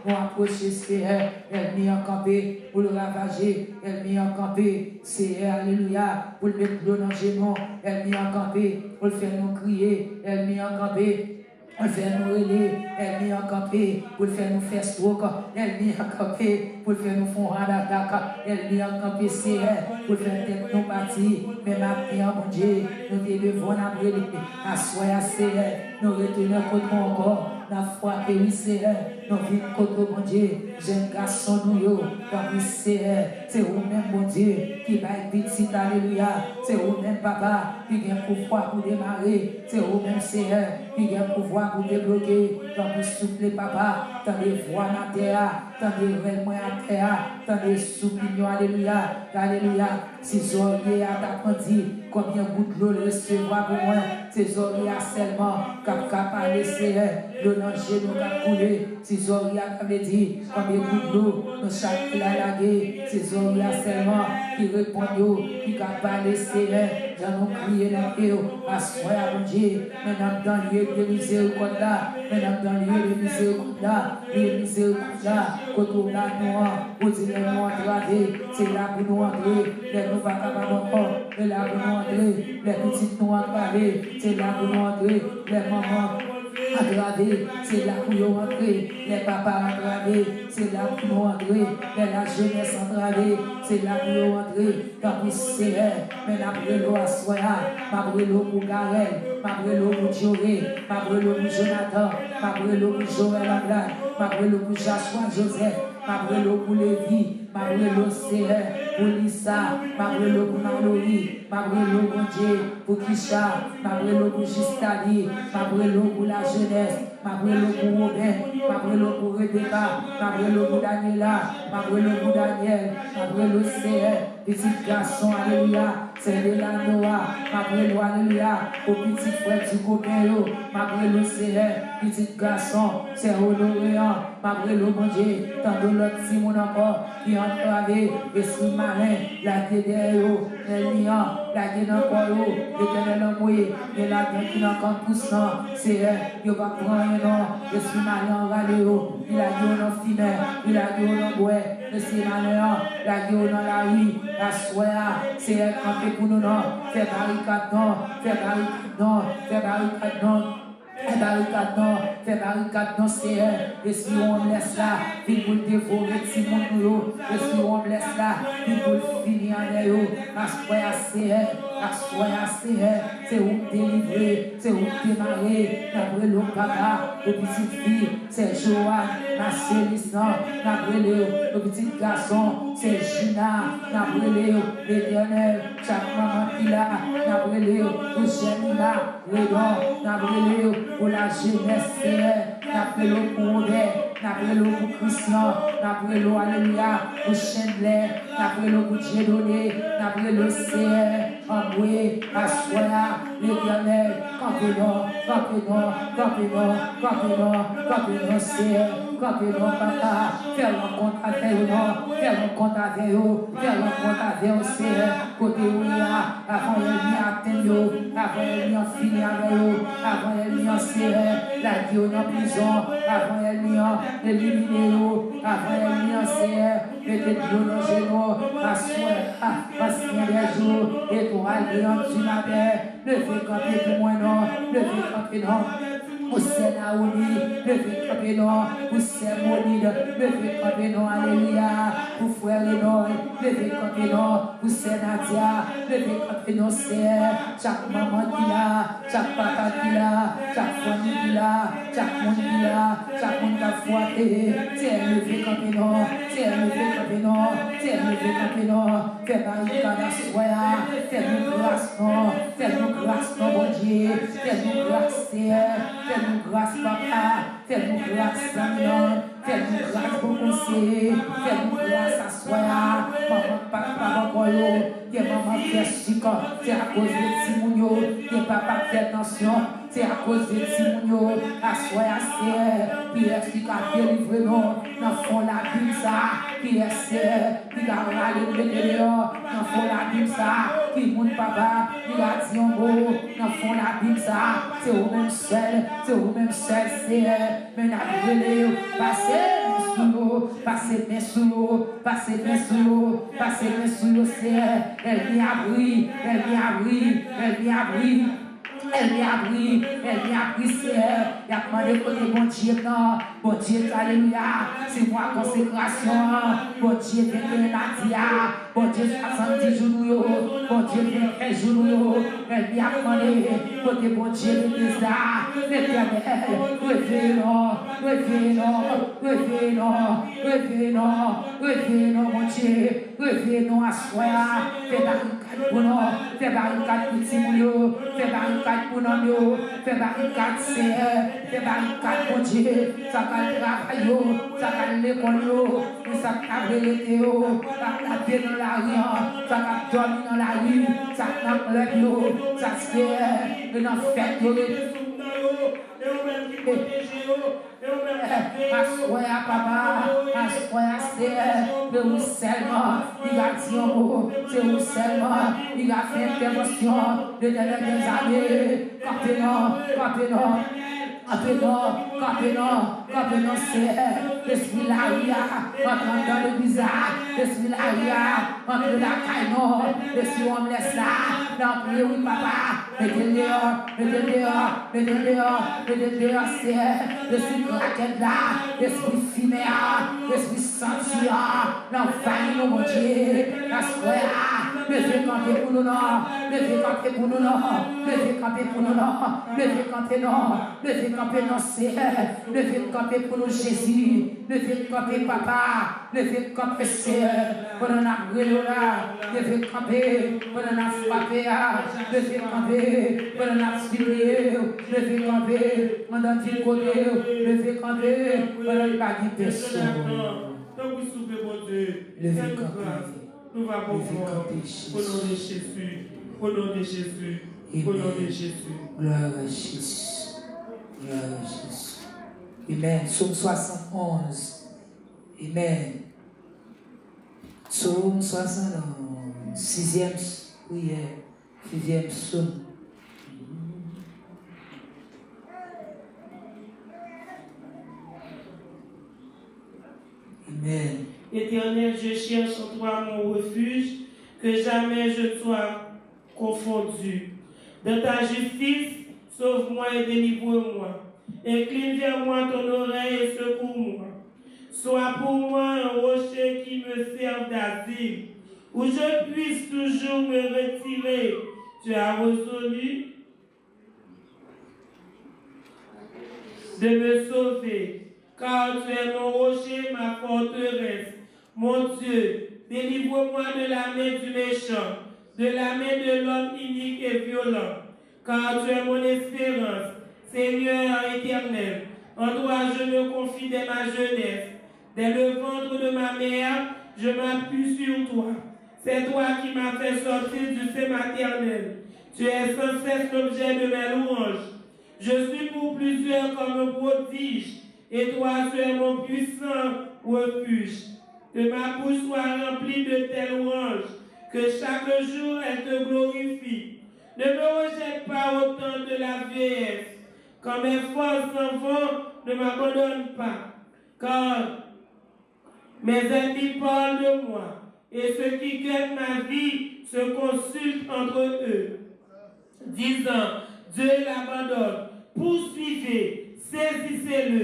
nous approcher, Seigneur, elle m'y encampé pour le ravager, elle m'y encampé, Seigneur, alléluia, pour le mettre l'eau dans le genou, elle m'y encampé pour le faire nous crier, elle m'y encampé. Elle fait nous relais, elle m'y encampé pour faire nous faire stroke, elle m'y encampé pour faire nous faire d'attaque, elle m'y encampé pour faire tête nous partir, mais maintenant, mon Dieu, nous devons après assoyer Seigneur, nous retournons contre mon corps, la foi que oui Seigneur, nous vivons contre mon Dieu, jeune garçon nous, comme Seigneur, c'est vous-même mon Dieu qui va être petit, alléluia, c'est vous-même papa qui vient pouvoir pour démarrer, c'est vous-même Seigneur qui vient pouvoir pour débloquer, tant pour souffler papa, tant de voix à terre, tant de rêves à terre, tant de souffler, alléluia, alléluia, ces oreilles à t'apprendre, combien bout de l'eau recevoir pour moi, ces oreilles seulement, cap à laisser, le danger nous a coulé, ces oreilles à dit, combien bout de l'eau, nous chaque la laguer, ces oreilles seulement, qui répondent, qui cap à laisser, j'en nous crier la paix, à soi à mon Dieu, maintenant dans le lieu de miséricorde là, maintenant dans le lieu de miséricorde là, le miséricorde là, quand on a nous, vous direz nous entrer, c'est là pour nous entrer, les nous pas capables encore, c'est là pour nous entrer, les petites nous entrer, c'est là pour nous entrer, les mamans aggravé, c'est là pour nous entrer, les papas aggravés, c'est là pour nous entrer, la jeunesse entravée, c'est là pour nous entrer, dans le Seigneur, mais après l'eau à Soya, après l'eau pour Garel, après l'eau pour Joré, après l'eau pour Jonathan, après l'eau pour Joël Ablad, après l'eau pour Joshua Joseph, après l'eau pour Lévi, après l'eau Seigneur, pour Lisa, après l'eau pour Mallory, après l'eau pour Dieu, pour Kisha, après l'eau pour Justali, après l'eau pour la jeunesse, après l'eau pour Robin, après l'eau pour Rebecca, après l'eau pour Daniela, après l'eau pour Daniel, après l'eau Seigneur, petit garçon, alléluia, c'est de la Noah, après l'eau, alléluia, au petit frère du copain, après l'eau Seigneur, petit garçon, c'est honoré, après l'eau, mon Dieu, tant de l'autre Simon encore, qui entravé, esprit malin, la guédère, les lions, la guédère encore, l'éternel envoyé, et la guédère qui n'a qu'un poussant, c'est elle, il va prendre un nom, esprit malin, raléo, il a dit au nom final, il a dit au nom bois, esprit malin, la guédère dans la rue, la soya, c'est elle qui fait pour nous, non, fait barricade, non, fait barricade, non, fait barricade, non. Fais barricade non, c'est et si on laisse là, il faut dévorer si mon nous, et si on laisse là, il faut finir avec eux, c'est où délivrer, c'est où démarrer, d'après le papa, le petit fille, c'est Joanne, la Célestin, d'après le petit garçon, c'est Gina, d'après l'Éternel, chaque maman qui l'a, d'après le Gemina, Redon, d'après pour la jeunesse, d'après le pour d'après le pour Christian, d'après le alléluia, pour Chandler, d'après le pour Dieudonné, d'après le Seigneur, envoyé à Soya, l'Éternel, campez-nous, Seigneur, campez-nous, papa, faire rencontre avec eux, faire rencontre avec eux, Seigneur, côté où il y a, avant elle vient atteindre, avant elle vient finir avec eux, avant elle vient Seigneur, la Dieu en prison, avant elle vient éliminer eux, avant elle vient Seigneur, mettez Dieu dans le genou, assoir des jours, étoile brillante du matin, levez camper pour moi non, levez camper non. Pour Sénaouni, levez camper non, pour Sermonide, levez camper non, alléluia, pour frère Lénoy, levez camper non, pour Sénadia, levez camper non, Seigneur, chaque maman qui l'a, chaque papa qui l'a, chaque famille qui l'a, chaque monde qui l'a, chaque monde qui a fouetté, c'est levez camper non, c'est levez camper non, c'est levez camper non, fais barricade à soya, fais-nous grâce non, fais-nous grâce non, mon Dieu, fais-nous grâce Seigneur, fais-nous grâce papa, fais-nous grâce, Seigneur, fais-nous grâce pour conseiller, fais-nous grâce à soi, maman, papa, maman, que maman fait chic, c'est à cause de Timounio, que papa fait attention, c'est à cause de Timounio, à soi, c'est, qui est qui a délivré nous, dans fond la Bible, ça, qui est c'est, qui a rallié le dehors, dans fond la Bible, ça, qui monte papa, qui a dit en gros, dans fond la Bible, ça, c'est au même seul, c'est, mais n'a brûlé, passez mes sous l'eau, passez mes sous l'eau, c'est, elle vient abri, c'est, il a demandé côté bon Dieu, non, bon Dieu, alléluia, c'est moi consécration, bon Dieu, vient Nadia, bon Dieu, 70 jours, bon Dieu, 15 jours, elle vient demandé côté bon Dieu, l'éternel, revenons, mon Dieu, revenons à soi, fais barricade pour nous, fais barricade pour Timounio, fais barricade pour nous, fais barricade, fais barricade pour Dieu, ça va le travail, ça va l'école, ça va l'été, ça va bien dans la rue, ça va dormir dans la rue, ça va l'œil, ça se fait, dans fête, assoya papa, assoya c'est où seulement il a dit c'est où seulement il a fait intervention de dernières années. Campénon, c'est l'esprit l'aria, entre dans le bizarre, l'esprit l'aria, entre la caïnon, l'esprit on laisse là, dans le oui papa, mettez dehors, c'est l'esprit craquette là, l'esprit fiméa, l'esprit sentia, l'enfant, mon Dieu, la soya, le fait camper pour nous, le fait camper pour nous, le fait camper pour nous, le fait camper non, le fait camper non, c'est le fait camper pour nous Jésus, le fait camper papa, le fait camper c'est pour nous brûler là, le fait camper pour nous frapper, le fait camper pour nous stimuler, le fait camper pour nous dire côté, le fait camper pour nous bagger personne. Le fait camper. Nous allons au nom de Jésus, au nom de Jésus, au nom de Jésus. Gloire à Jésus. Gloire à Jésus. Amen. Psaume 71. Amen. Psaume 71. 6e prière. 6e psaume. Amen. Éternel, je cherche en toi mon refuge, que jamais je sois confondu. Dans ta justice, sauve-moi et délivre-moi. Incline vers moi ton oreille et secours-moi. Sois pour moi un rocher qui me serve d'asile, où je puisse toujours me retirer. Tu as résolu de me sauver, car tu es mon rocher, ma forteresse. Mon Dieu, délivre-moi de la main du méchant, de la main de l'homme inique et violent, car tu es mon espérance, Seigneur éternel. En toi je me confie dès ma jeunesse. Dès le ventre de ma mère, je m'appuie sur toi. C'est toi qui m'as fait sortir du sein maternel. Tu es sans cesse l'objet de mes louanges. Je suis pour plusieurs comme un prodige, et toi tu es mon puissant refuge. Que ma bouche soit remplie de tes louanges, que chaque jour elle te glorifie. Ne me rejette pas au temps de la vieillesse. Quand mes forces s'en vont, ne m'abandonne pas. Car mes ennemis parlent de moi, et ceux qui gagnent ma vie se consultent entre eux, disant, Dieu l'abandonne. Poursuivez, saisissez-le.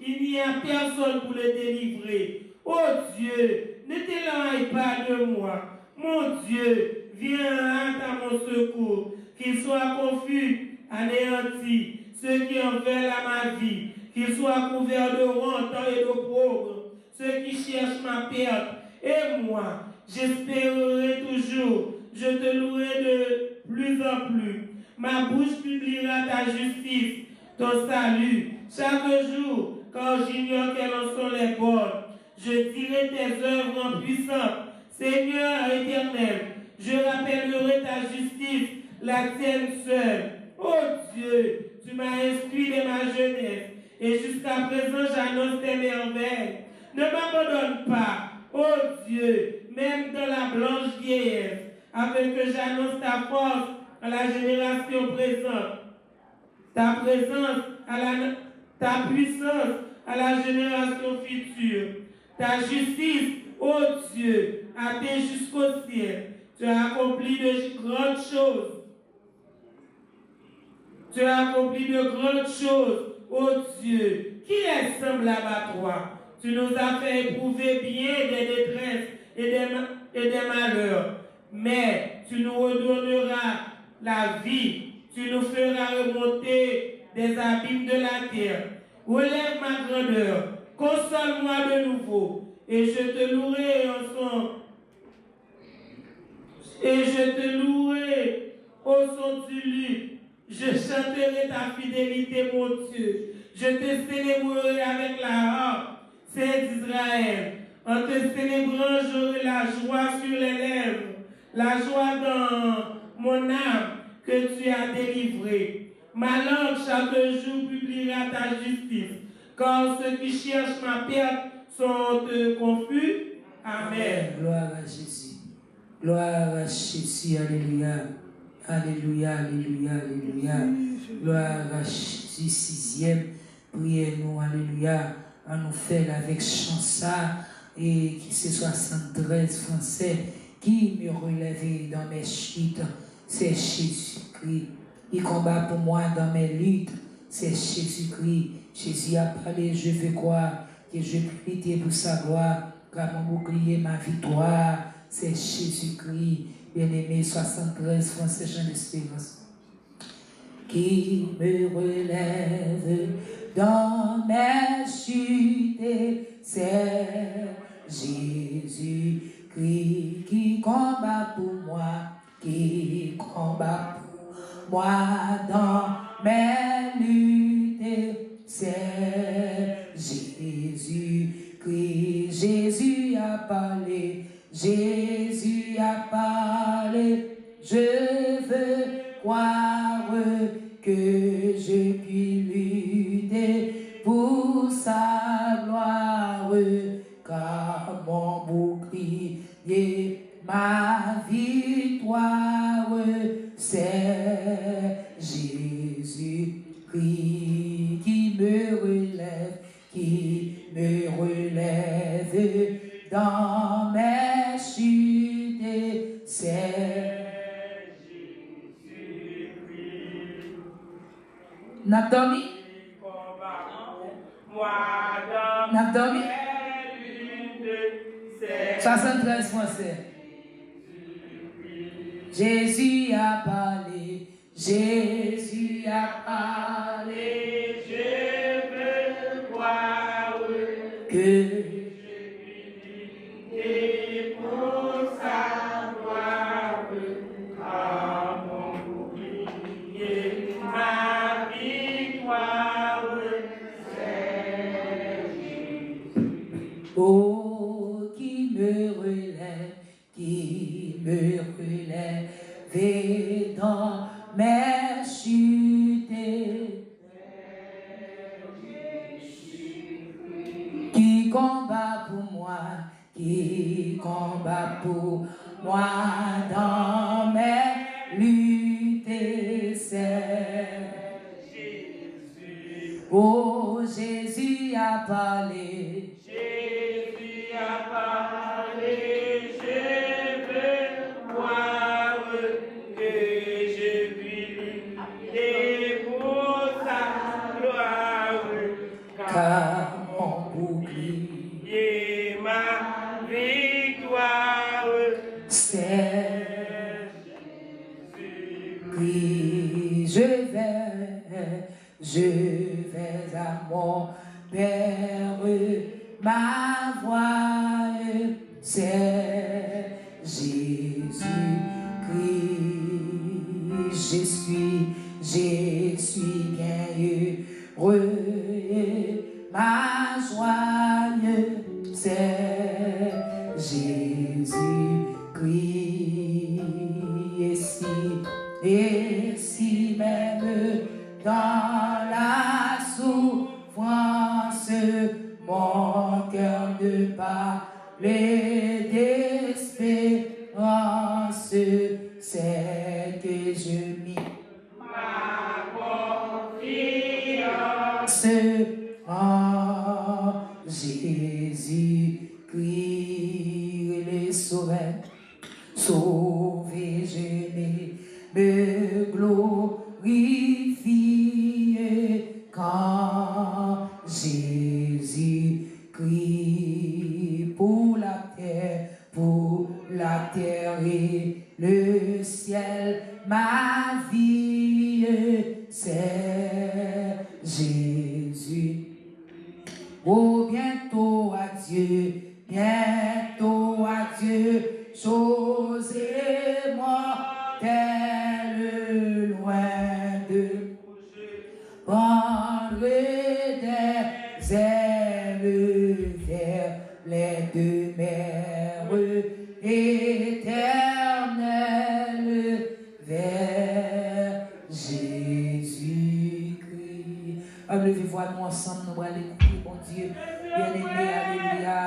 Il n'y a personne pour le délivrer. Oh Dieu, ne t'éloigne pas de moi. Mon Dieu, viens à mon secours. Qu'ils soient confus, anéantis, ceux qui en veulent à ma vie. Qu'ils soient couverts de honte et d'opprobre, ceux qui cherchent ma perte. Et moi, j'espérerai toujours. Je te louerai de plus en plus. Ma bouche publiera ta justice, ton salut, Chaque jour, quand j'ignore quelles en sont les bonnes, je dirai tes œuvres puissantes. Seigneur éternel, je rappellerai ta justice, la tienne seule. Oh Dieu, tu m'as instruit de ma jeunesse et jusqu'à présent j'annonce tes merveilles. Ne m'abandonne pas, oh Dieu, même dans la blanche vieillesse, afin que j'annonce ta force à la génération présente, ta présence ta puissance à la génération future, ta justice, ô Dieu, atteint jusqu'au ciel. Tu as accompli de grandes choses. Tu as accompli de grandes choses, ô Dieu. Qui est semblable à toi? Tu nous as fait éprouver bien des détresses et des malheurs. Mais tu nous redonneras la vie. Tu nous feras remonter des abîmes de la terre. Relève ma grandeur. Console-moi de nouveau. Et je te louerai au son du luth. Je chanterai ta fidélité, mon Dieu. Je te célébrerai avec la harpe, c'est d'Israël. En te célébrant, j'aurai la joie sur les lèvres, la joie dans mon âme que tu as délivrée. Ma langue chaque jour publiera ta justice, car ceux qui cherchent ma perte sont confus. Amen. Gloire à Jésus. Gloire à Jésus. Alléluia. Alléluia, alléluia, alléluia. Gloire à Jésus. 6e. Priez-nous, alléluia. À nous faire avec chant ça. Et qui c'est 73 français qui me relève dans mes chutes. C'est Jésus-Christ. Il combat pour moi dans mes luttes. C'est Jésus-Christ. Jésus a parlé, je veux croire que je peux lutter pour sa gloire. Car mon bouclier, ma victoire, c'est Jésus-Christ. Bien-aimé, 73 français, Jean d'Espérance. Qui me relève dans mes chutes, c'est Jésus-Christ qui combat pour moi, qui combat pour moi dans mes luttes, c'est Jésus-Christ. Jésus a parlé, Jésus a parlé, je veux croire que je puis lutter pour sa gloire, car mon bouclier, ma victoire, c'est Jésus-Christ qui me relève, dans mes chutes, c'est Jésus-Christ. N'a dormi? N'a dormi? 73 français. Jésus a parlé, Jésus a parlé, je veux croire que et pour sa gloire, à mon bouclier, ma victoire, c'est Jésus. Oh, qui me relève dans mes chutes, qui combat pour moi, qui combat pour moi dans mes luttes, c'est Jésus. Oh, Jésus a parlé, Jésus a parlé, je veux croire que je puis lutter pour sa gloire, car mon bouclier, ma victoire, c'est Jésus-Christ. Je vais à mon Père, ma voix, c'est Jésus-Christ. Je suis bien heureux Jésus-Christ. Et si même dans la souffrance, mon cœur ne parlait d'espérance, c'est que je mis ma confiance en Jésus-Christ, le sauveur. Sauvé, je n'ai me glorifier quand Jésus-Christ pour la terre et le ciel, ma vie, c'est Jésus. Oh, bientôt adieu, chose mortelle, loin de prendre des ailes vers les demeures éternelles, vers Jésus-Christ. Levez-vous nous ensemble, nous allons écouter, bon Dieu, bien-aimé, alléluia.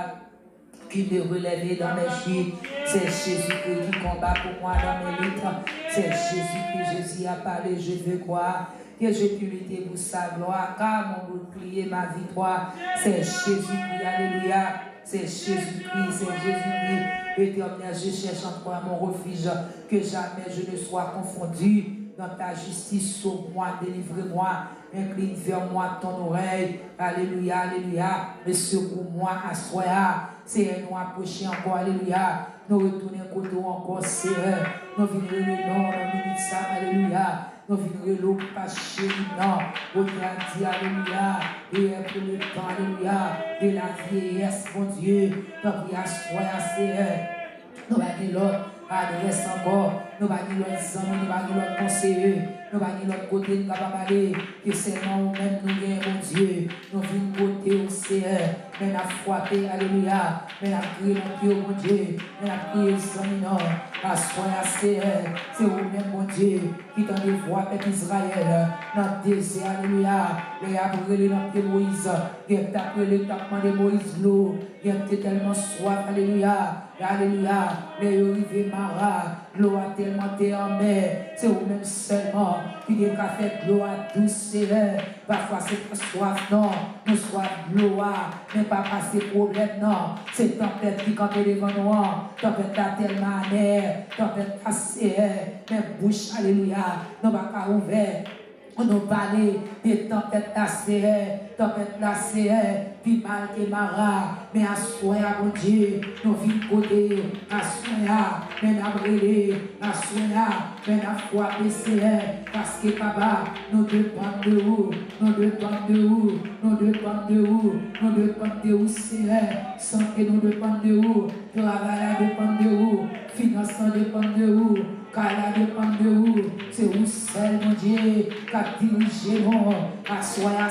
Qui me relève dans mes chiens, c'est Jésus-Christ qui combat pour moi dans mes luttes. C'est Jésus-Christ, Jésus a parlé, je veux croire que je puis lutter pour sa gloire, car mon bouclier, ma victoire, c'est Jésus-Christ, alléluia. C'est Jésus-Christ, c'est Jésus-Christ. Éternel, je cherche en toi mon refuge, que jamais je ne sois confondu. Dans ta justice, sauve-moi, délivre-moi, incline vers moi ton oreille. Alléluia, alléluia. Mais secours-moi à soi. C'est nous approcher encore, alléluia. Nous retourner côté encore, Seigneur. Nous venons le nom, nous minutes ça, alléluia. Nous venons le pas chez nous, dit, alléluia. Et pour le temps, alléluia, de la vieillesse, mon Dieu. Nous prions à soi, Seigneur. Nous allons l'autre. Adresse encore, nous allons l'autre ensemble, nous allons l'autre conseiller, nous allons l'autre côté, nous allons aller, que c'est nous même nous gagnons, mon Dieu, nous venons côté au Seigneur, mais nous avons frappé, alléluia, mais nous avons crié mon Dieu, mon Dieu, mais nous avons crié son nom, à soi, Seigneur, c'est vous-même, mon Dieu, qui t'en dévoie, Père Israël, dans le désert, alléluia, les abrélés dans le Moïse, qui est appelé le tapement de Moïse, l'eau, qui était tellement soif, alléluia, alléluia, les arrivés Mara, l'eau a tellement été en mer, c'est vous-même seulement qui n'est qu'à faire l'eau à douce, parfois c'est pas soif, non, nous soif l'eau, mais pas passer problème, non, c'est tempête qui campe devant nous, tempête a tellement mer, tempête assez, mais bouche, alléluia, nous pas qu'à ouvert. On nous parlait des tempêtes lacées, puis mal que mara, mais à soi, mon Dieu, nous vivons côté, à soi, mais à brûler, à soi, mais à foi baisser, parce que papa, nous dépendons de où, nous dépendons de où, nous dépendons de où, nous dépendons de où, Seigneur, santé nous dépend de où, travail dépend de où, financement dépend de où, car dépend de où, c'est où seul, mon Dieu, qu'a dirigé, à soi, à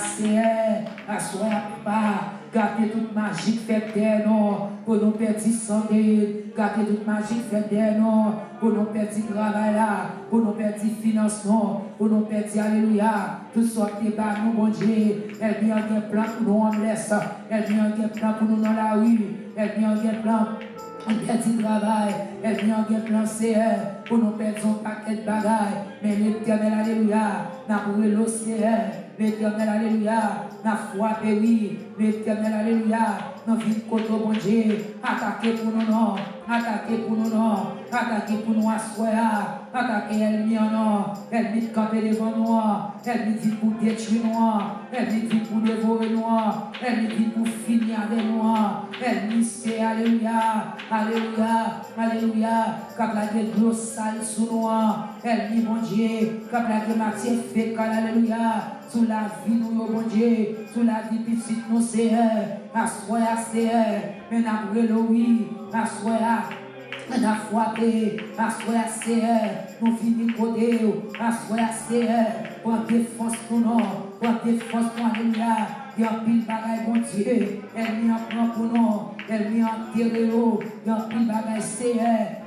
soi, papa, gardez toute magie fait terre, non, pour nous perdre santé, gardez toute magie fait terre, non, pour nous perdre travail là, pour nous perdre financement, pour nous perdre, alléluia, tout sorte de bas, nous, mon Dieu, elle vient un plan pour nous en laisse, elle vient un plan pour nous dans la rue, elle vient un plan. On perd du travail, elle vient en plan pour nous perdre son paquet de bagailles. Mais l'Éternel, alléluia, n'a brûlé l'océan. L'Éternel, alléluia, n'a frappé, oui. L'Éternel, alléluia, n'a vu côté bon Dieu. Attaquer pour nous, non. Attaquer pour nous, non. Attaquer pour nous, assoya. Attaquer, elle mis en non. Elle mit camper devant nous. Elle mit pour détruire nous. Elle mit pour dévorer nous. Elle mit pour finir avec nous. Elle mit, c'est alléluia. Alléluia, alléluia, quand la gueule de l'eau sale sous nous, elle dit mon Dieu, quand la gueule matière fécale, alléluia, sous la vie nous, mon Dieu, sous la vie petite nous, Seigneur, assoya, Seigneur, mais n'a brûlé, oui, assoya. On a frappé, assoya, Seigneur, nous finissons côté, assoya, Seigneur, pour défense pour nous, pour défense pour alléluia. il y a pile bagaille, mon Dieu, elle m'y apprend pour nous, elle m'y enterre, il y a pile bagaille, c'est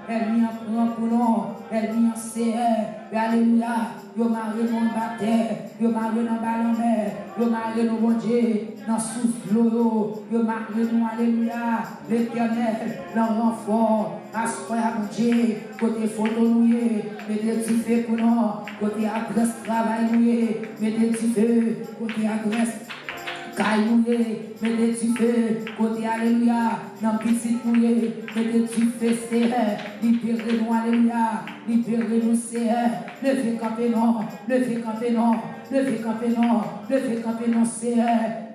elle m'y apprend pour nous, elle m'y enserre, alléluia, yo marre mon baptême, yo marre dans ballon mer, yo marre dans mon Dieu, dans souffle, yo marre nous, alléluia, l'éternel, dans renfort, assoya mon Dieu, côté photo noué, mettez du feu pour nous, côté adresse travail noué, mettez du feu, côté adresse cailloué, mettez du feu, côté alléluia, dans petit mouillé, mettez du feu, c'est libérez-nous, alléluia, libérez-nous, c'est levez campé non, levez campé non, levez campé non, levez campé non, c'est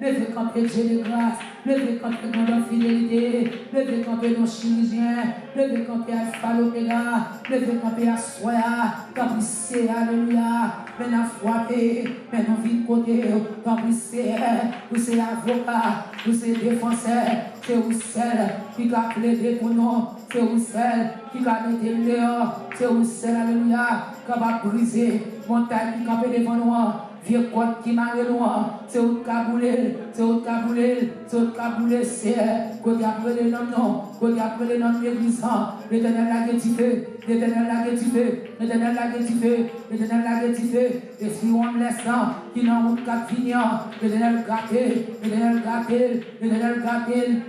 levez campé Dieu de grâce, levez campé dans la fidélité, levez campé nos chirurgiens, levez campé Alpha l'Oméga, levez campé à Soya, campé c'est alléluia, maintenant frappé, maintenant vite côté, campé c'est vous c'est avocat, vous c'est défenseur, c'est vous seul qui a plaidé pour nous, c'est vous seul qui a mis le dehors, c'est vous seul, alléluia, qui va briser, montagne qui campe devant nous, vieux côte qui m'a noir, c'est vous qui a boulé, c'est vous qui a boulé, c'est vous qui a boulé, c'est côté après les noms, côté après les noms l'église, l'éternel la guette du feu, l'éternel la guette du feu, l'éternel la guette du feu, l'éternel la guette du feu, et si on me laisse qui n'en route qu'à finir, l'éternel gâté, l'éternel gâté, l'éternel gâté,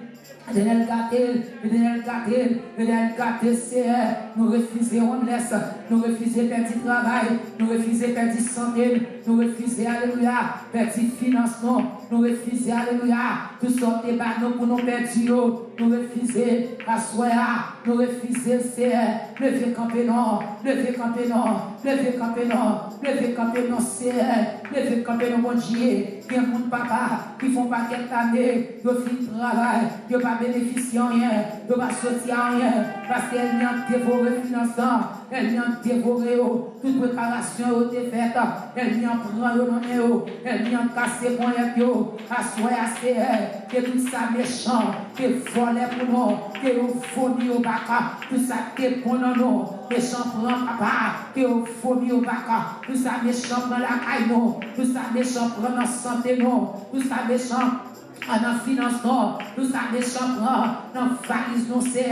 l'éternel gâté, l'éternel gâté, l'éternel gâté, c'est nous refusons, on laisse, nous refusons perdre du travail, nous refusons perdre du santé, nous refusons, alléluia, perdre du financement, nous refusons, alléluia, tout sortes de bâtons pour nous perdre, nous refusons, assoya, nous refusons, c'est lever camper non, lever camper non, lever camper non, lever camper non, c'est lever camper non, mon Dieu, qui est mon papa, qui font pas quelques années, ils font le travail, ils ne pas bénéficier rien, ils ne pas sortir rien, parce qu'elle vient dévorer le financement, elle vient dévorer toute préparation est faite, elle vient prendre le nom, elle vient casser pour les yeux, assoya, c'est que tout ça méchant, que volé pour nous, que vous fourni au baka, tout ça qui est pour nous, méchant prend papa, que vous fourni au baka, tout ça méchant prend la caille, tout ça méchant prend la santé, tout ça méchant dans financement, tout ça méchant prend dans valise, non c'est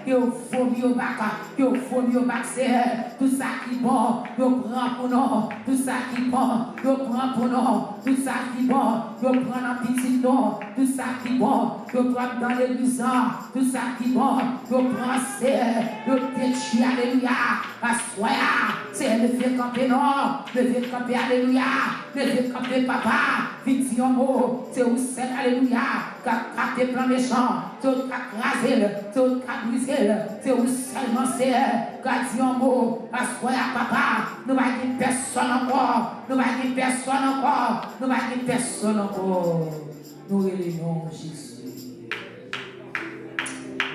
que vous fourni au baka, que vous fourni au baka, c'est tout ça qui bon, vous prend pour nous, tout ça qui bon, vous prend pour nous, tout ça qui bon, vous prend dans petit nom, tout ça qui bon, vous prend dans l'église, tout ça qui bon, vous prend c'est le détruit, alléluia, assoya, c'est le fait camper non, le fait camper alléluia, le fait camper papa, victime mot, c'est où c'est alléluia, qui a plan méchant, c'est où qui a crasé, c'est où qui a brisé, c'est où seulement c'est qui a dit un mot, assoya papa, nous va dire personne encore, nous va dire personne encore, nous va dire personne encore, nous relevons Jésus,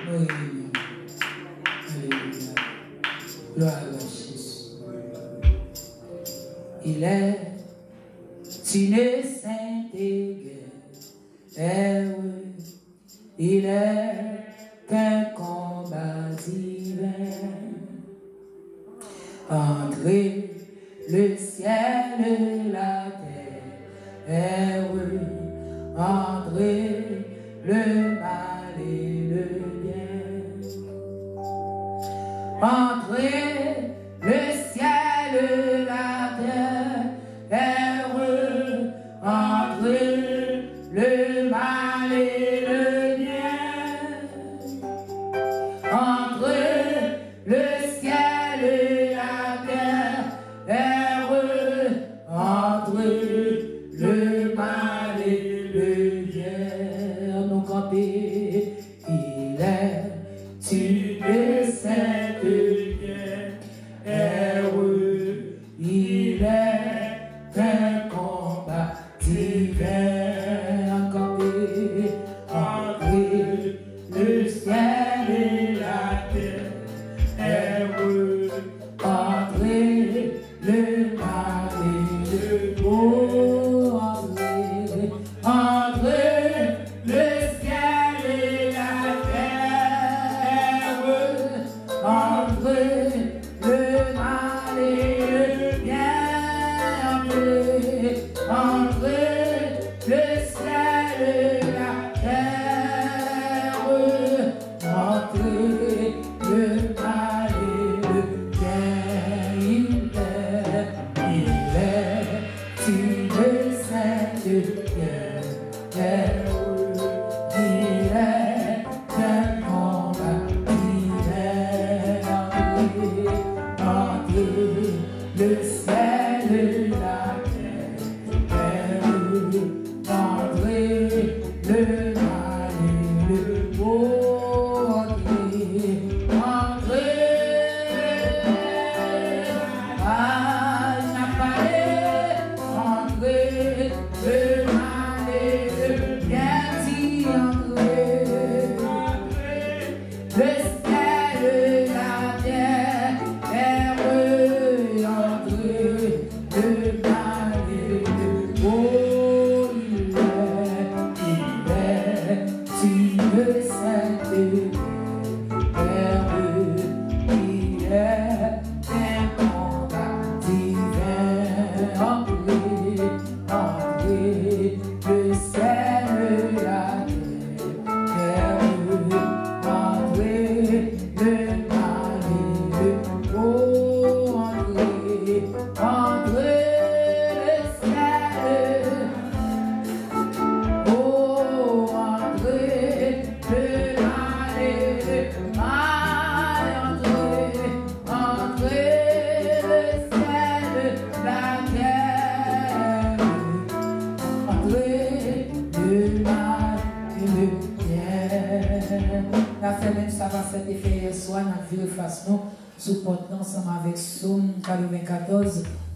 nous relevons, alléluia, gloire à Jésus, il est Tine Saint-Éguer, il est qu'un combat divin entre le ciel et la terre, entre le mal et le bien, entre le ciel et la terre, entre le mal et le bien, entre le ciel et la terre, entre le mal et le bien, nous camper, il est tué cette guerre, il est un combat divin, campé entre le ciel et la terre, entre le mal et le beau, entre le ciel et la terre, entre le mal et le bien, entre le ciel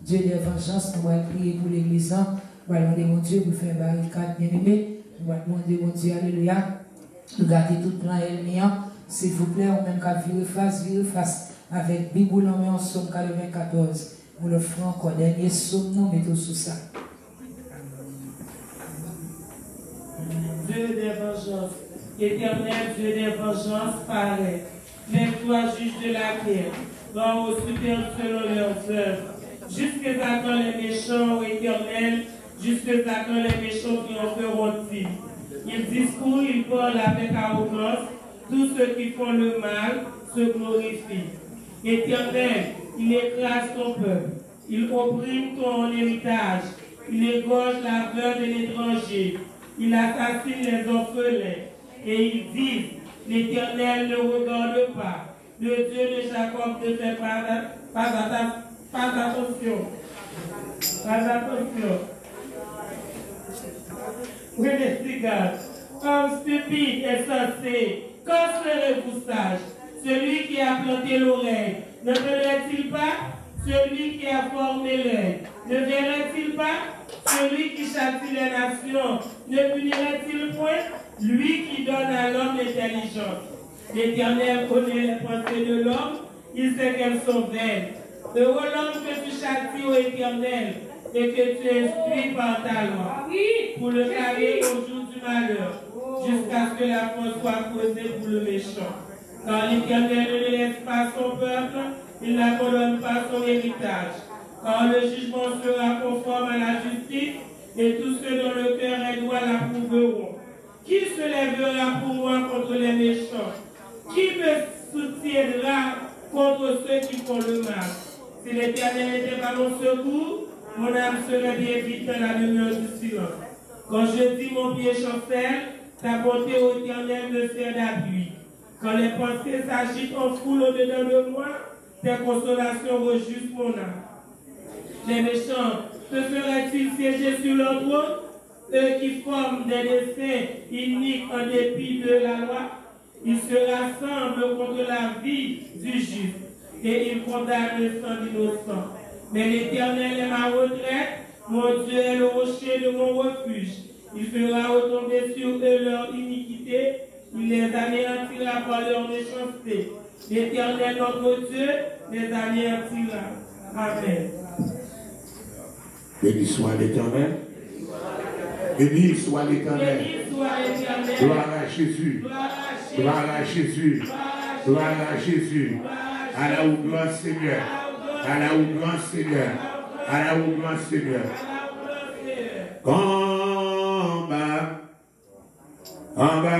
Dieu des vengeances, nous allons prier pour l'église. Nous allons demander mon Dieu pour faire barricade bien-aimé. Nous allons demander mon Dieu, alléluia. Nous gardons tout plan ennemi. S'il vous plaît, on même qu'à virer face avec Bible en Somme 94. Nous le ferons encore. Dernier Somme, nous mettons sous ça. Dieu des vengeances, éternel Dieu des vengeances, paraît. Lève-toi, juge de la terre, rends aux superbes selon leurs œuvres. Jusqu'à quand les méchants, ô éternel, jusqu'à quand les méchants qui en feront-ils? Ils discourent, ils parlent avec arrogance, tous ceux qui font le mal se glorifient. Éternel, il écrase ton peuple, il opprime ton héritage, il égorge la veuve et l'étranger, il assassine les orphelins, et ils disent, l'Éternel ne regarde pas, le Dieu de Jacob ne fait pas attention. Pas attention. Prenez cigare. Homme stupide et sensé, quand serez-vous sage? Celui qui a planté l'oreille, ne verrait-il pas? Celui qui a formé l'œil, ne verrait-il pas? Celui qui châtie les nations, ne punirait-il point? Lui qui donne à l'homme l'intelligence. L'Éternel connaît les pensées de l'homme, il sait qu'elles sont vaines. Heureux l'homme que tu châties au Éternel et que tu instruis par ta loi, pour le carrer au jour du malheur, jusqu'à ce que la faute soit causée pour le méchant. Car l'Éternel ne laisse pas son peuple, il n'abandonne pas son héritage. Car le jugement sera conforme à la justice, et tous ceux dont le cœur est droit l'approuveront. Qui se lèvera pour moi contre les méchants? Qui me soutiendra contre ceux qui font le mal? Si l'Éternel n'était pas mon secours, mon âme serait bien vite dans la demeure du silence. Quand je dis mon pied chancelle, ta bonté ô Éternel me sert d'appui. Quand les pensées s'agitent en foule au-dedans de moi, tes consolations rejustent mon âme. Les méchants, se feraient-ils siéger sur leur trône? Eux qui forment des desseins iniques en dépit de la loi, ils se rassemblent contre la vie du juste et ils condamnent le sang d'innocent. Mais l'Éternel est ma retraite, mon Dieu est le rocher de mon refuge. Il fera retomber sur eux leur iniquité, il les anéantira par leur méchanceté. L'Éternel notre Dieu les anéantira. Amen. Béni soit l'Éternel. Béni soit l'Éternel. Gloire à Jésus. Gloire à Jésus. Gloire à Jésus. À la haut gloire Seigneur. À la haut gloire Seigneur. À la haut gloire Seigneur. Combat. Combat.